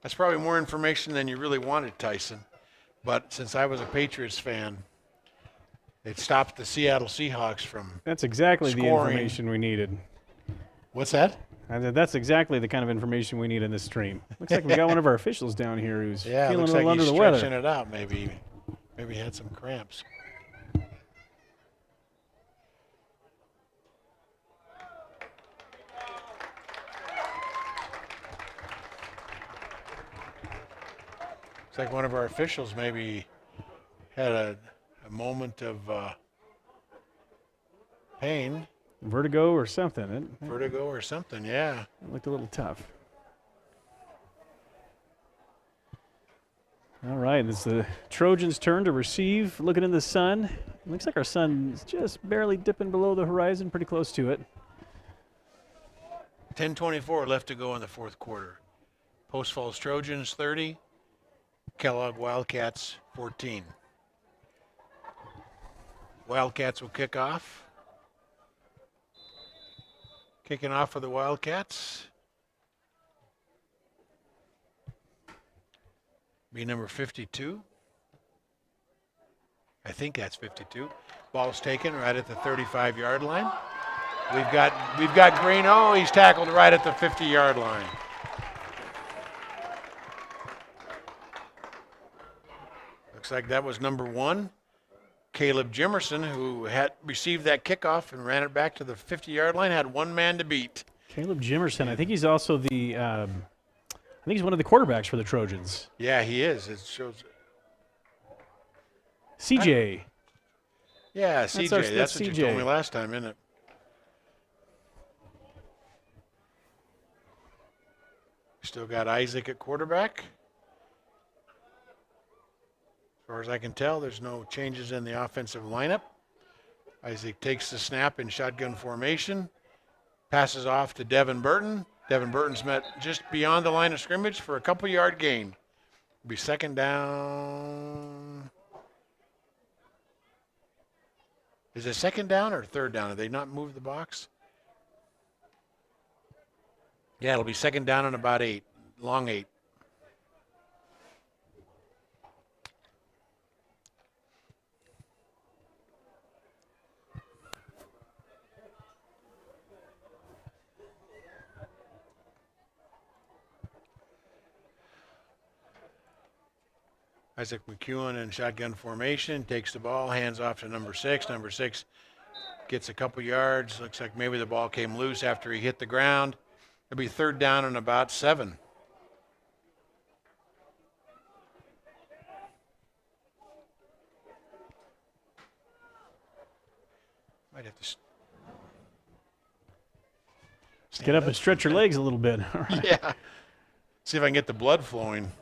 That's probably more information than you really wanted, Tyson. But since I was a Patriots fan, it stopped the Seattle Seahawks from That's exactly scoring. The information we needed. What's that? I said that's exactly the kind of information we need in this stream. Looks like we got one of our officials down here who's feeling a little under the weather. Looks like he's stretching it out maybe. Maybe he had some cramps. Looks like one of our officials maybe had a moment of pain. Vertigo or something. Vertigo or something, yeah. It looked a little tough. All right, it's the Trojans' turn to receive. Looking in the sun. Looks like our sun is just barely dipping below the horizon, pretty close to it. 10:24 left to go in the fourth quarter. Post Falls Trojans 30, Kellogg Wildcats 14. Wildcats will kick off. Kicking off for the Wildcats. Be number 52. I think that's 52. Ball's taken right at the 35-yard line. We've got Green. Oh, he's tackled right at the 50-yard line. Looks like that was number 1. Caleb Jimerson, who had received that kickoff and ran it back to the 50-yard line, had one man to beat. Caleb Jimerson. I think he's also the. I think he's one of the quarterbacks for the Trojans. Yeah, he is. It shows. CJ. Yeah, CJ. That's what CJ. you told me last time, isn't it? Still got Isaac at quarterback. As far as I can tell, there's no changes in the offensive lineup. Isaac takes the snap in shotgun formation, passes off to Devin Burton. Devin Burton's met just beyond the line of scrimmage for a couple-yard gain. It'll be second down. Is it second down or third down? Have they not moved the box? Yeah, it'll be second down and about 8, long 8. Isaac McEwen in shotgun formation, takes the ball, hands off to number 6. Number 6 gets a couple yards. Looks like maybe the ball came loose after he hit the ground. It'll be third down and about 7. Might have to Get up and stretch your legs a little bit. All right. Yeah. See if I can get the blood flowing.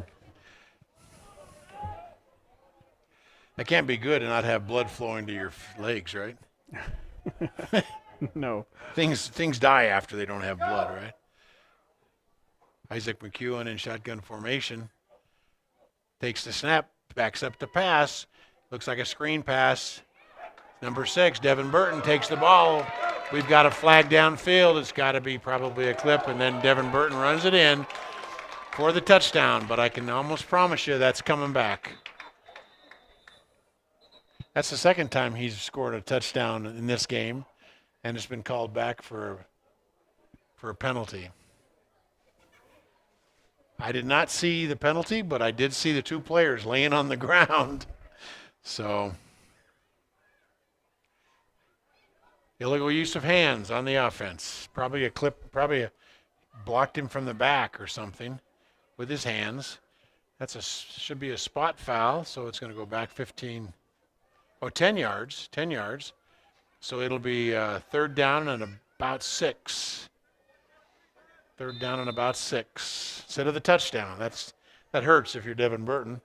That can't be good and not have blood flowing to your legs, right? No. Things die after they don't have blood, right? Isaac McEwen in shotgun formation. Takes the snap, backs up the pass. Looks like a screen pass. Number 6, Devin Burton takes the ball. We've got a flag downfield. It's got to be probably a clip, and then Devin Burton runs it in for the touchdown. But I can almost promise you that's coming back. That's the second time he's scored a touchdown in this game, and it's been called back for a penalty. I did not see the penalty, but I did see the 2 players laying on the ground. So, illegal use of hands on the offense. Probably blocked him from the back or something with his hands. Should be a spot foul, so it's going to go back 10 yards. So it'll be third down and about 6. Third down and about 6 instead of the touchdown. That hurts if you're Devin Burton.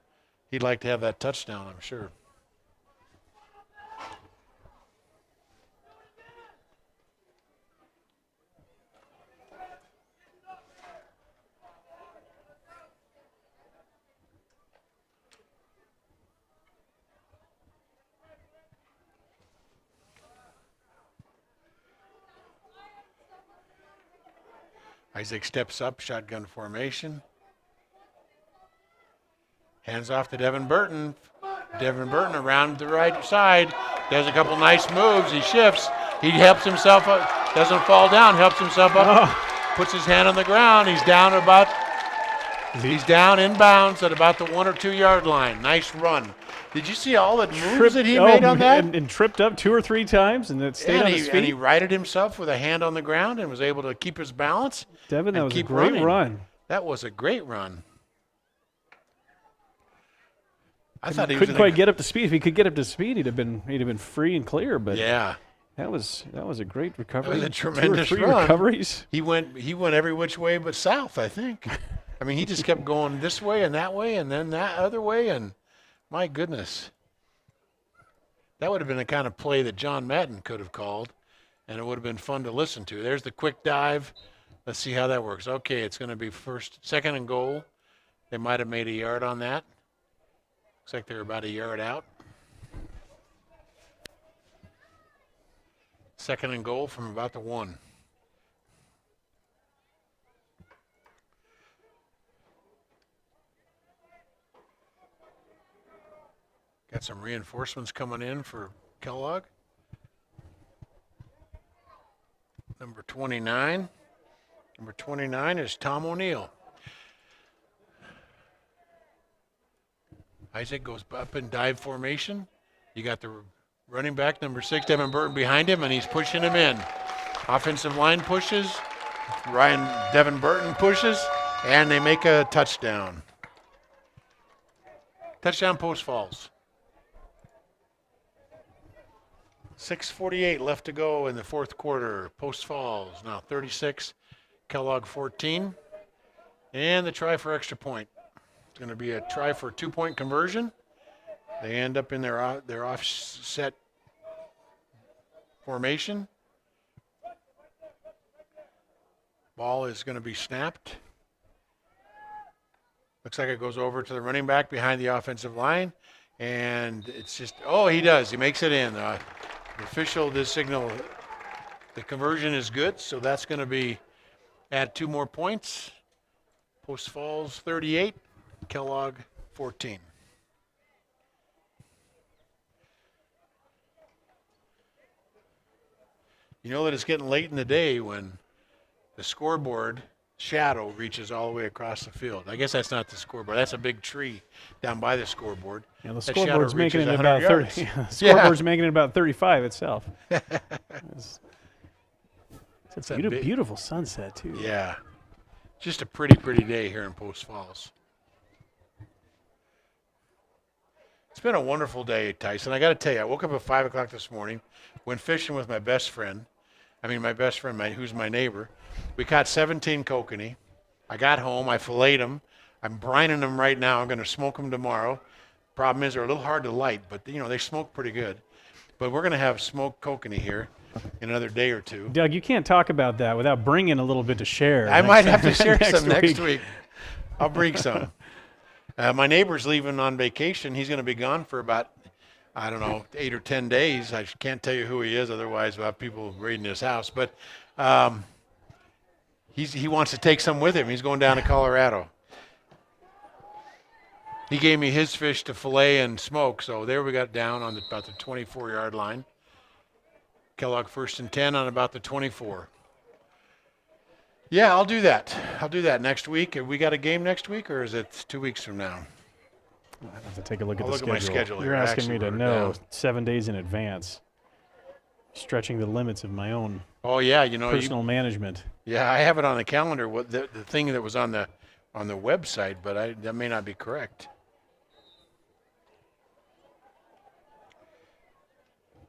He'd like to have that touchdown, I'm sure. Isaac steps up, shotgun formation. Hands off to Devin Burton. Devin Burton around the right side. Does a couple nice moves. He shifts. He helps himself up. Doesn't fall down. Helps himself up. Puts his hand on the ground. He's down inbounds at about the 1 or 2 yard line. Nice run. Did you see all the moves that he made on that? And tripped up 2 or 3 times and it stayed on his feet. And he righted himself with a hand on the ground and was able to keep his balance. Devin, that was a great run. That was a great run. I thought he couldn't quite get up to speed. If he could get up to speed, he'd have been free and clear. But yeah, that was a great recovery. That was a tremendous 2 or 3 run. recoveries. He went every which way but south, I think. I mean, he just kept going this way and then that other way, and my goodness. That would have been the kind of play that John Madden could have called, and it would have been fun to listen to. There's the quick dive. Let's see how that works. Okay, it's going to be second and goal. They might have made a yard on that. Looks like they're about a yard out. Second and goal from about the 1. Got some reinforcements coming in for Kellogg. Number 29. Number 29 is Tom O'Neill. Isaac goes up in dive formation. You got the Running back number 6, Devin Burton, behind him, and he's pushing him in. Offensive line pushes. Devin Burton pushes, and they make a touchdown. Touchdown, Post Falls. 6:48 left to go in the fourth quarter. Post Falls now 36, Kellogg 14. And the try for extra point. It's going to be a try for a 2-point conversion. They end up in their offset formation. Ball is going to be snapped. Looks like it goes over to the running back behind the offensive line. And it's just, he does. He makes it in. The official did signal the conversion is good, so that's going to be add 2 more points. Post Falls 38, Kellogg 14. You know that it's getting late in the day when the scoreboard shadow reaches all the way across the field. I guess that's not the scoreboard. That's a big tree down by the scoreboard. Yeah, the scoreboard's making it about 30. Yeah, the scoreboard's making it about 35 itself. It's a beautiful sunset too. Yeah, just a pretty day here in Post Falls. It's been a wonderful day, Tyson. I got to tell you, I woke up at 5 o'clock this morning, went fishing with my best friend. My best friend, who's my neighbor. We caught 17 kokanee. I got home. I filleted them. I'm brining them right now. I'm going to smoke them tomorrow. Problem is they're a little hard to light, but they smoke pretty good. But we're going to have smoked kokanee here in another day or two. Doug, you can't talk about that without bringing a little bit to share. I might have to share some next week. I'll bring some. My neighbor's leaving on vacation. He's going to be gone for about, 8 or 10 days. I can't tell you who he is, otherwise we'll have people raiding his house. But he wants to take some with him. He's going down to Colorado. He gave me his fish to fillet and smoke, so there we got down on about the 24-yard line. Kellogg 1st and 10 on about the 24. Yeah, I'll do that. I'll do that next week. Have we got a game next week, or is it 2 weeks from now? I have to take a look at the schedule. Look at my schedule here. You're asking me to know 7 days in advance, stretching the limits of my own personal management. Yeah, I have it on the calendar. What the thing that was on the website, but that may not be correct.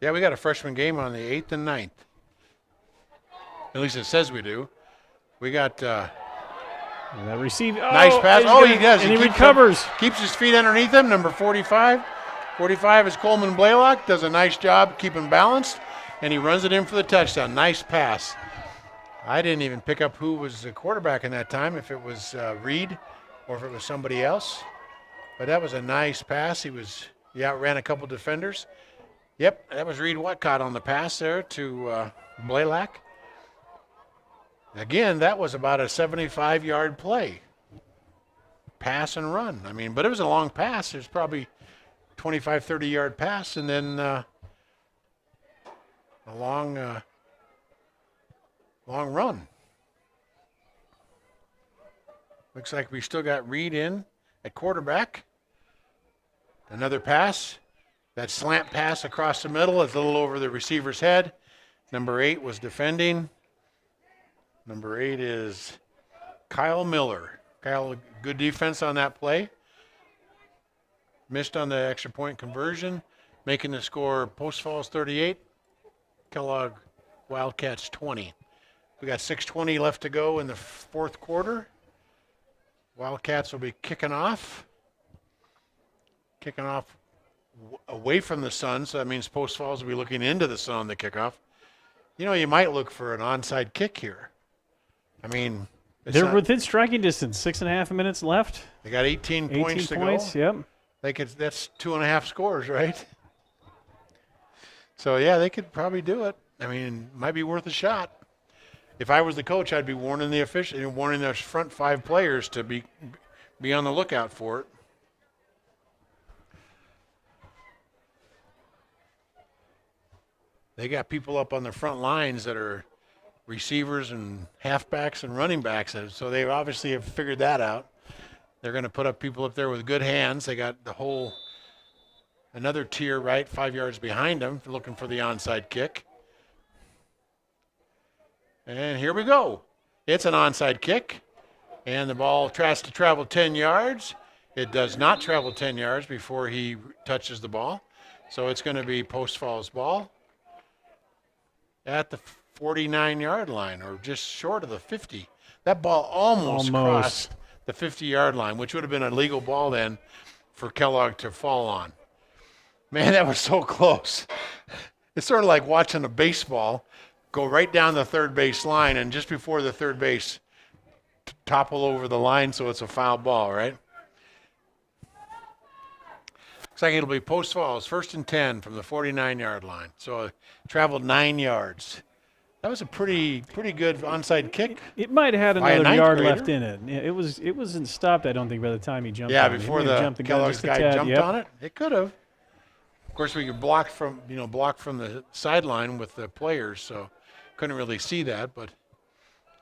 Yeah, we got a freshman game on the 8th and 9th. At least it says we do. We got that receive. Nice pass. He does. And he recovers. Keeps his feet underneath him. Number 45. 45 is Coleman Blaylock. Does a nice job keeping balanced, and he runs it in for the touchdown. Nice pass. I didn't even pick up who was the quarterback in that time, if it was Reed or if it was somebody else. But that was a nice pass. He outran a couple defenders. Yep, that was Reed Whatcott on the pass there to Blaylock. Again, that was about a 75-yard play. Pass and run. But it was a long pass. There's probably 25, 30-yard pass, and then a long run. Looks like we still got Reed in at quarterback. Another pass. That slant pass across the middle is a little over the receiver's head. Number 8 was defending. Number 8 is Kyle Miller. Kyle, good defense on that play. Missed on the extra point conversion, making the score Post Falls 38, Kellogg Wildcats 20. We got 6:20 left to go in the fourth quarter. Wildcats will be kicking off away from the sun, so that means Post Falls will be looking into the sun on the kickoff. You might look for an onside kick here. They're within striking distance. 6.5 minutes left. They got 18 points to go. Yep. That's 2.5 scores, right? So yeah, they could probably do it. Might be worth a shot. If I was the coach, I'd be warning the official, warning their front 5 players to be on the lookout for it. They got people up on the front lines that are receivers and halfbacks and running backs, so they obviously have figured that out. They're going to put up people up there with good hands. They got the whole another tier right 5 yards behind him, looking for the onside kick. And here we go. It's an onside kick. And the ball tries to travel 10 yards. It does not travel 10 yards before he touches the ball. So it's going to be Post Falls ball at the 49-yard line, or just short of the 50. That ball almost crossed the 50-yard line, which would have been a legal ball then for Kellogg to fall on. Man, that was so close. It's sort of like watching a baseball go right down the third base line, and just before the third base topple over the line, so it's a foul ball, right? Looks like it'll be Post Falls, 1st and 10 from the 49-yard line. So it traveled 9 yards. That was a pretty good onside kick. It might have had another yard grader. left in it. It wasn't stopped, I don't think, by the time he jumped on it. Yeah, before the Kellogg's guy jumped on it. It could have. Of course, we could block from the sideline with the players, so couldn't really see that. But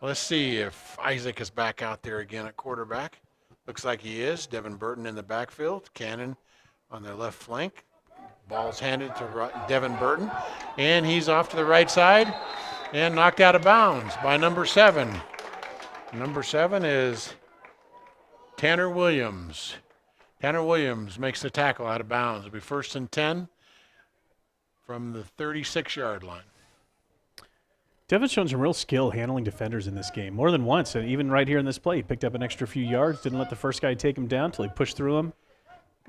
let's see if Isaac is back out there again at quarterback. Looks like he is. Devin Burton in the backfield. Cannon on their left flank. Ball's handed to Devin Burton, and he's off to the right side and knocked out of bounds by number 7. Number 7 is Tanner Williams. Tanner Williams makes the tackle out of bounds. It'll be 1st and 10 from the 36-yard line. Devin's shown some real skill handling defenders in this game, more than once. And even right here in this play, he picked up an extra few yards, didn't let the first guy take him down until he pushed through him.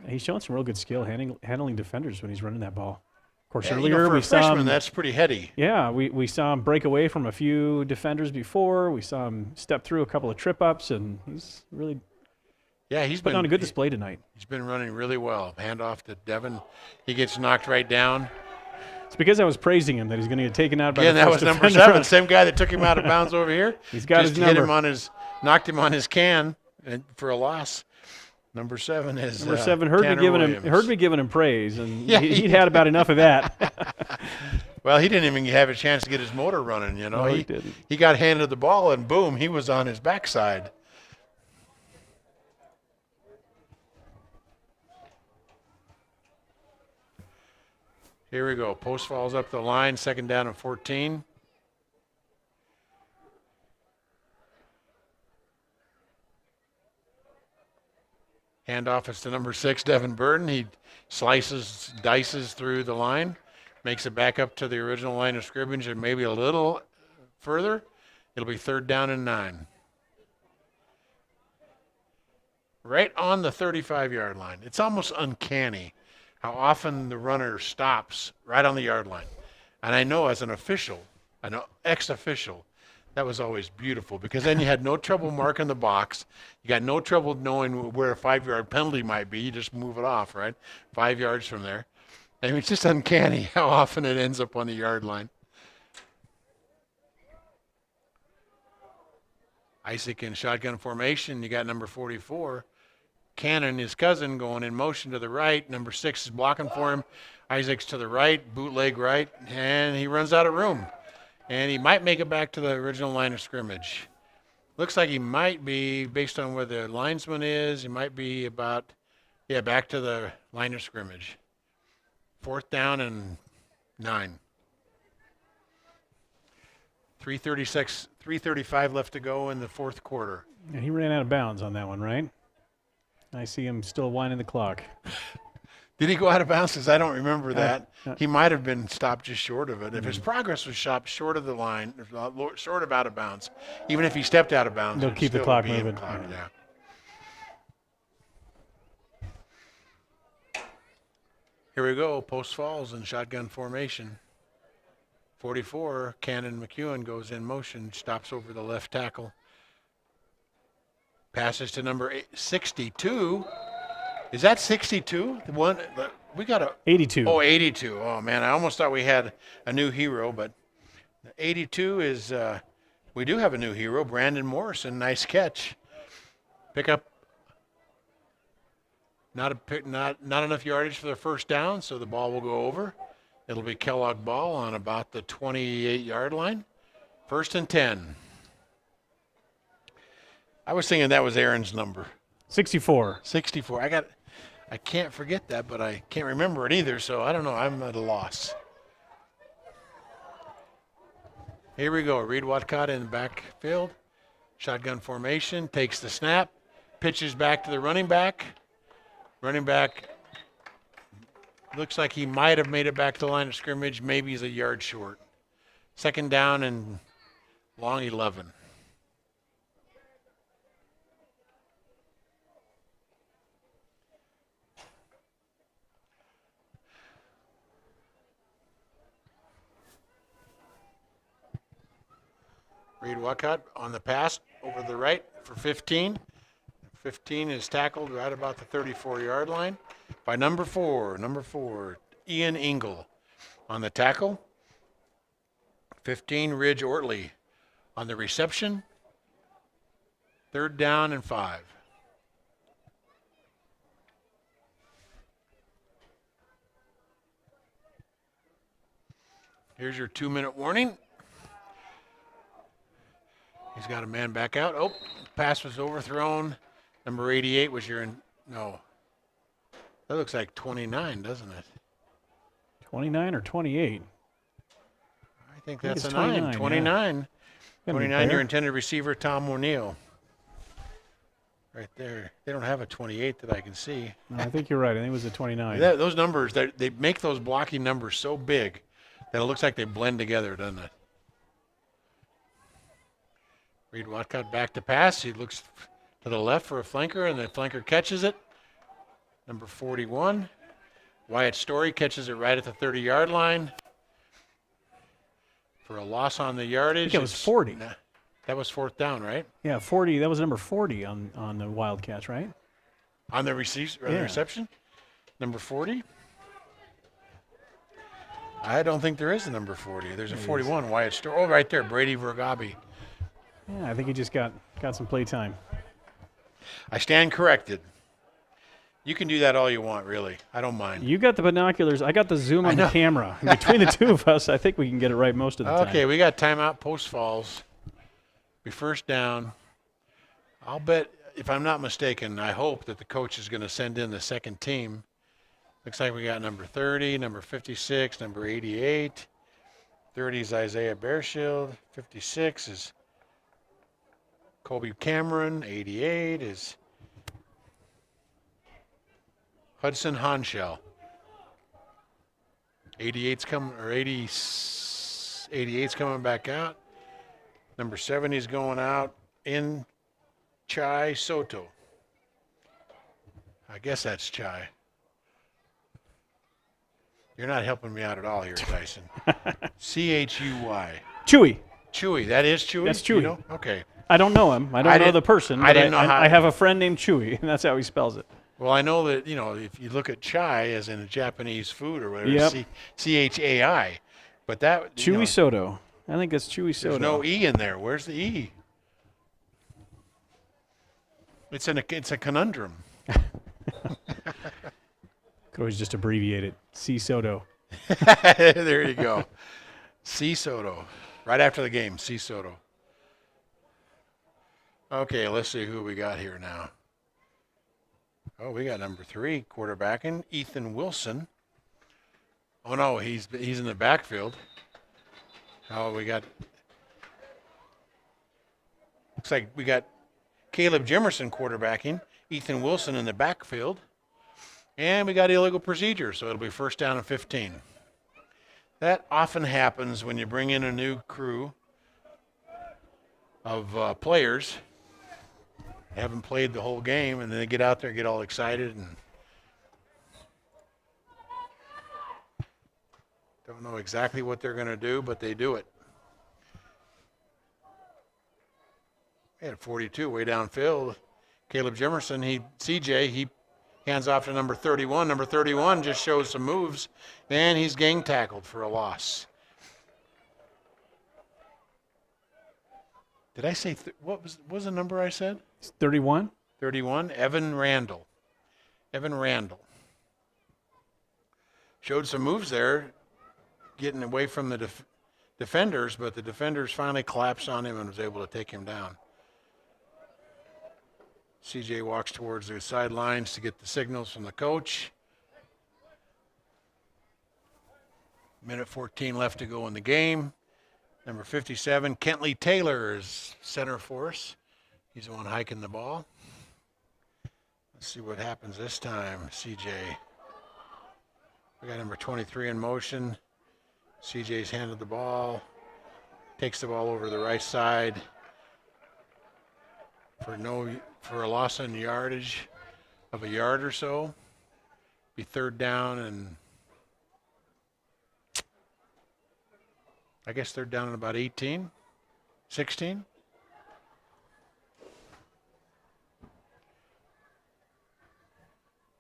He's showing some real good skill handling defenders when he's running that ball. Of course, earlier for we a freshman, saw him. That's pretty heady. Yeah, we saw him break away from a few defenders before. We saw him step through a couple of trip ups, and he's really he's putting on a good display tonight. He's been running really well. Handoff to Devin. He gets knocked right down. It's because I was praising him that he's going to get taken out by the that first was number defender. 7, same guy that took him out of bounds over here. He's got just his number. Knocked him on his can for a loss. Number 7 is number 7. Heard me giving him praise, and he'd had about enough of that. Well, he didn't even have a chance to get his motor running. No, he didn't. He got handed the ball, and boom, he was on his backside. Here we go. Post Falls up the line, 2nd down and 14. Handoff is to number 6, Devin Burton. He dices through the line, makes it back up to the original line of scrimmage and maybe a little further. It'll be 3rd down and 9. Right on the 35-yard line. It's almost uncanny how often the runner stops right on the yard line. And I know as an official, an ex-official, that was always beautiful, because then you had no trouble marking the box. You got no trouble knowing where a 5-yard penalty might be. You just move it off, right? 5 yards from there. I mean, it's just uncanny how often it ends up on the yard line. Isaac in shotgun formation. You got number 44. Cannon, his cousin, going in motion to the right. Number 6 is blocking for him. Isaac's to the right, bootleg right, and he runs out of room. And he might make it back to the original line of scrimmage. Looks like he might be, based on where the linesman is, he might be about, back to the line of scrimmage. 4th down and 9. 3:35 left to go in the 4th quarter. Yeah, he ran out of bounds on that one, right? I see him still winding the clock. Did he go out of bounds? Because I don't remember that. He might have been stopped just short of it. If his progress was stopped short of the line, short of out of bounds, even if he stepped out of bounds, they'll keep the clock moving. Here we go. Post Falls in shotgun formation. 44, Cannon McEwen goes in motion, stops over the left tackle. Passes to number 62. Is that 62? The one we got a 82. Oh, 82. Oh man, I almost thought we had a new hero, but 82 is we do have a new hero, Brandon Morrison. Nice catch. Pick up not enough yardage for the 1st down, so the ball will go over. It'll be Kellogg ball on about the 28-yard line. 1st and 10. I was thinking that was Aaron's number. 64. 64. I can't forget that, but I can't remember it either, so I don't know. I'm at a loss. Here we go. Reed Watcott in the backfield. Shotgun formation. Takes the snap. Pitches back to the running back. Running back looks like he might have made it back to the line of scrimmage. Maybe he's a yard short. Second down and long 11. Reed Watcott on the pass over the right for 15. 15 is tackled right about the 34-yard line by number 4, Ian Engel on the tackle. 15, Ridge Ortley on the reception. Third down and 5. Here's your 2-minute warning. He's got a man back out. Oh, pass was overthrown. Number 88 was no. That looks like 29, doesn't it? 29 or 28? I think that's a 9. 29. Yeah. 29, your intended receiver, Tom O'Neill. Right there. They don't have a 28 that I can see. No, I think you're right. I think it was a 29. Those numbers, they make those blocking numbers so big that it looks like they blend together, doesn't it? Reed Watcott back to pass. He looks to the left for a flanker, and the flanker catches it. Number 41. Wyatt Story catches it right at the 30-yard line for a loss on the yardage. I think it was 40. That was fourth down, right? Yeah, 40. That was number 40 on the Wildcats, right? On the reception? Number 40? I don't think there is a number 40. There's a 41, Wyatt Story. Oh, right there, Brady Vergabi. Yeah, I think he just got some play time. I stand corrected. You can do that all you want, really. I don't mind. You got the binoculars. I got the zoom on the camera. Between the two of us, I think we can get it right most of the time. Okay, we got timeout, post falls. Be first down. I'll bet, if I'm not mistaken, I hope that the coach is going to send in the second team. Looks like we got number 30, number 56, number 88. 30 is Isaiah Bearshield. 56 is Colby Cameron. 88 is Hudson Honshell. 88's coming back out. Number 70 is going out in Chai Soto. I guess that's Chai. You're not helping me out at all here, Tyson. C-H-U-Y. Chewy. That is Chewy? That's Chewy. You know? Okay. I don't know him. I don't know the person. I didn't know how. I have a friend named Chewy, and that's how he spells it. Well, I know that, if you look at chai as in a Japanese food or whatever, Yep. C-H-A-I. But that. Chewy Soto. I think it's Chewy Soto. There's no E in there. Where's the E? It's a conundrum. Could always just abbreviate it. C Soto. There you go. C Soto. Right after the game, C Soto. Okay, let's see who we got here now. Oh, we got number 3 quarterbacking, Ethan Wilson. Oh no, he's in the backfield. Oh, we got. Looks like we got Caleb Jimerson quarterbacking, Ethan Wilson in the backfield. And we got illegal procedure, so it'll be first down and 15. That often happens when you bring in a new crew of players. They haven't played the whole game, and then they get out there and get all excited and don't know exactly what they're going to do, but they do it. We had 42 way downfield. Caleb Jimerson, he hands off to number 31. Number 31 just shows some moves, and he's gang tackled for a loss. Did I say, what was the number I said? It's 31? 31, Evan Randall. Showed some moves there, getting away from the defenders, but the defenders finally collapsed on him and was able to take him down. CJ walks towards the sidelines to get the signals from the coach. Minute 14 left to go in the game. Number 57, Kentley Taylor is center for us. He's the one hiking the ball. Let's see what happens this time, CJ. We got number 23 in motion. CJ's handed the ball. Takes the ball over the right side for a loss on yardage of a yard or so. Be third down and I guess third down and about 18, 16.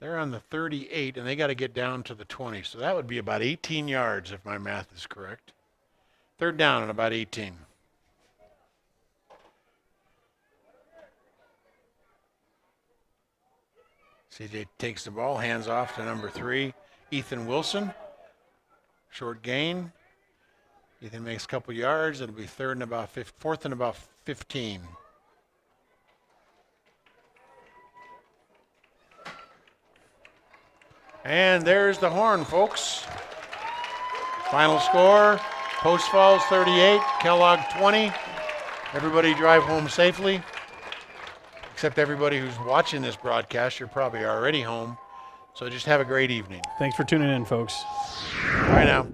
They're on the 38, and they got to get down to the 20. So that would be about 18 yards if my math is correct. Third down and about 18. CJ takes the ball, hands off to number 3, Ethan Wilson. Short gain. Ethan makes a couple yards. It'll be fourth and about 15. And there's the horn, folks. Final score, Post Falls 38, Kellogg 20. Everybody drive home safely, except everybody who's watching this broadcast. You're probably already home. So just have a great evening. Thanks for tuning in, folks. Bye now.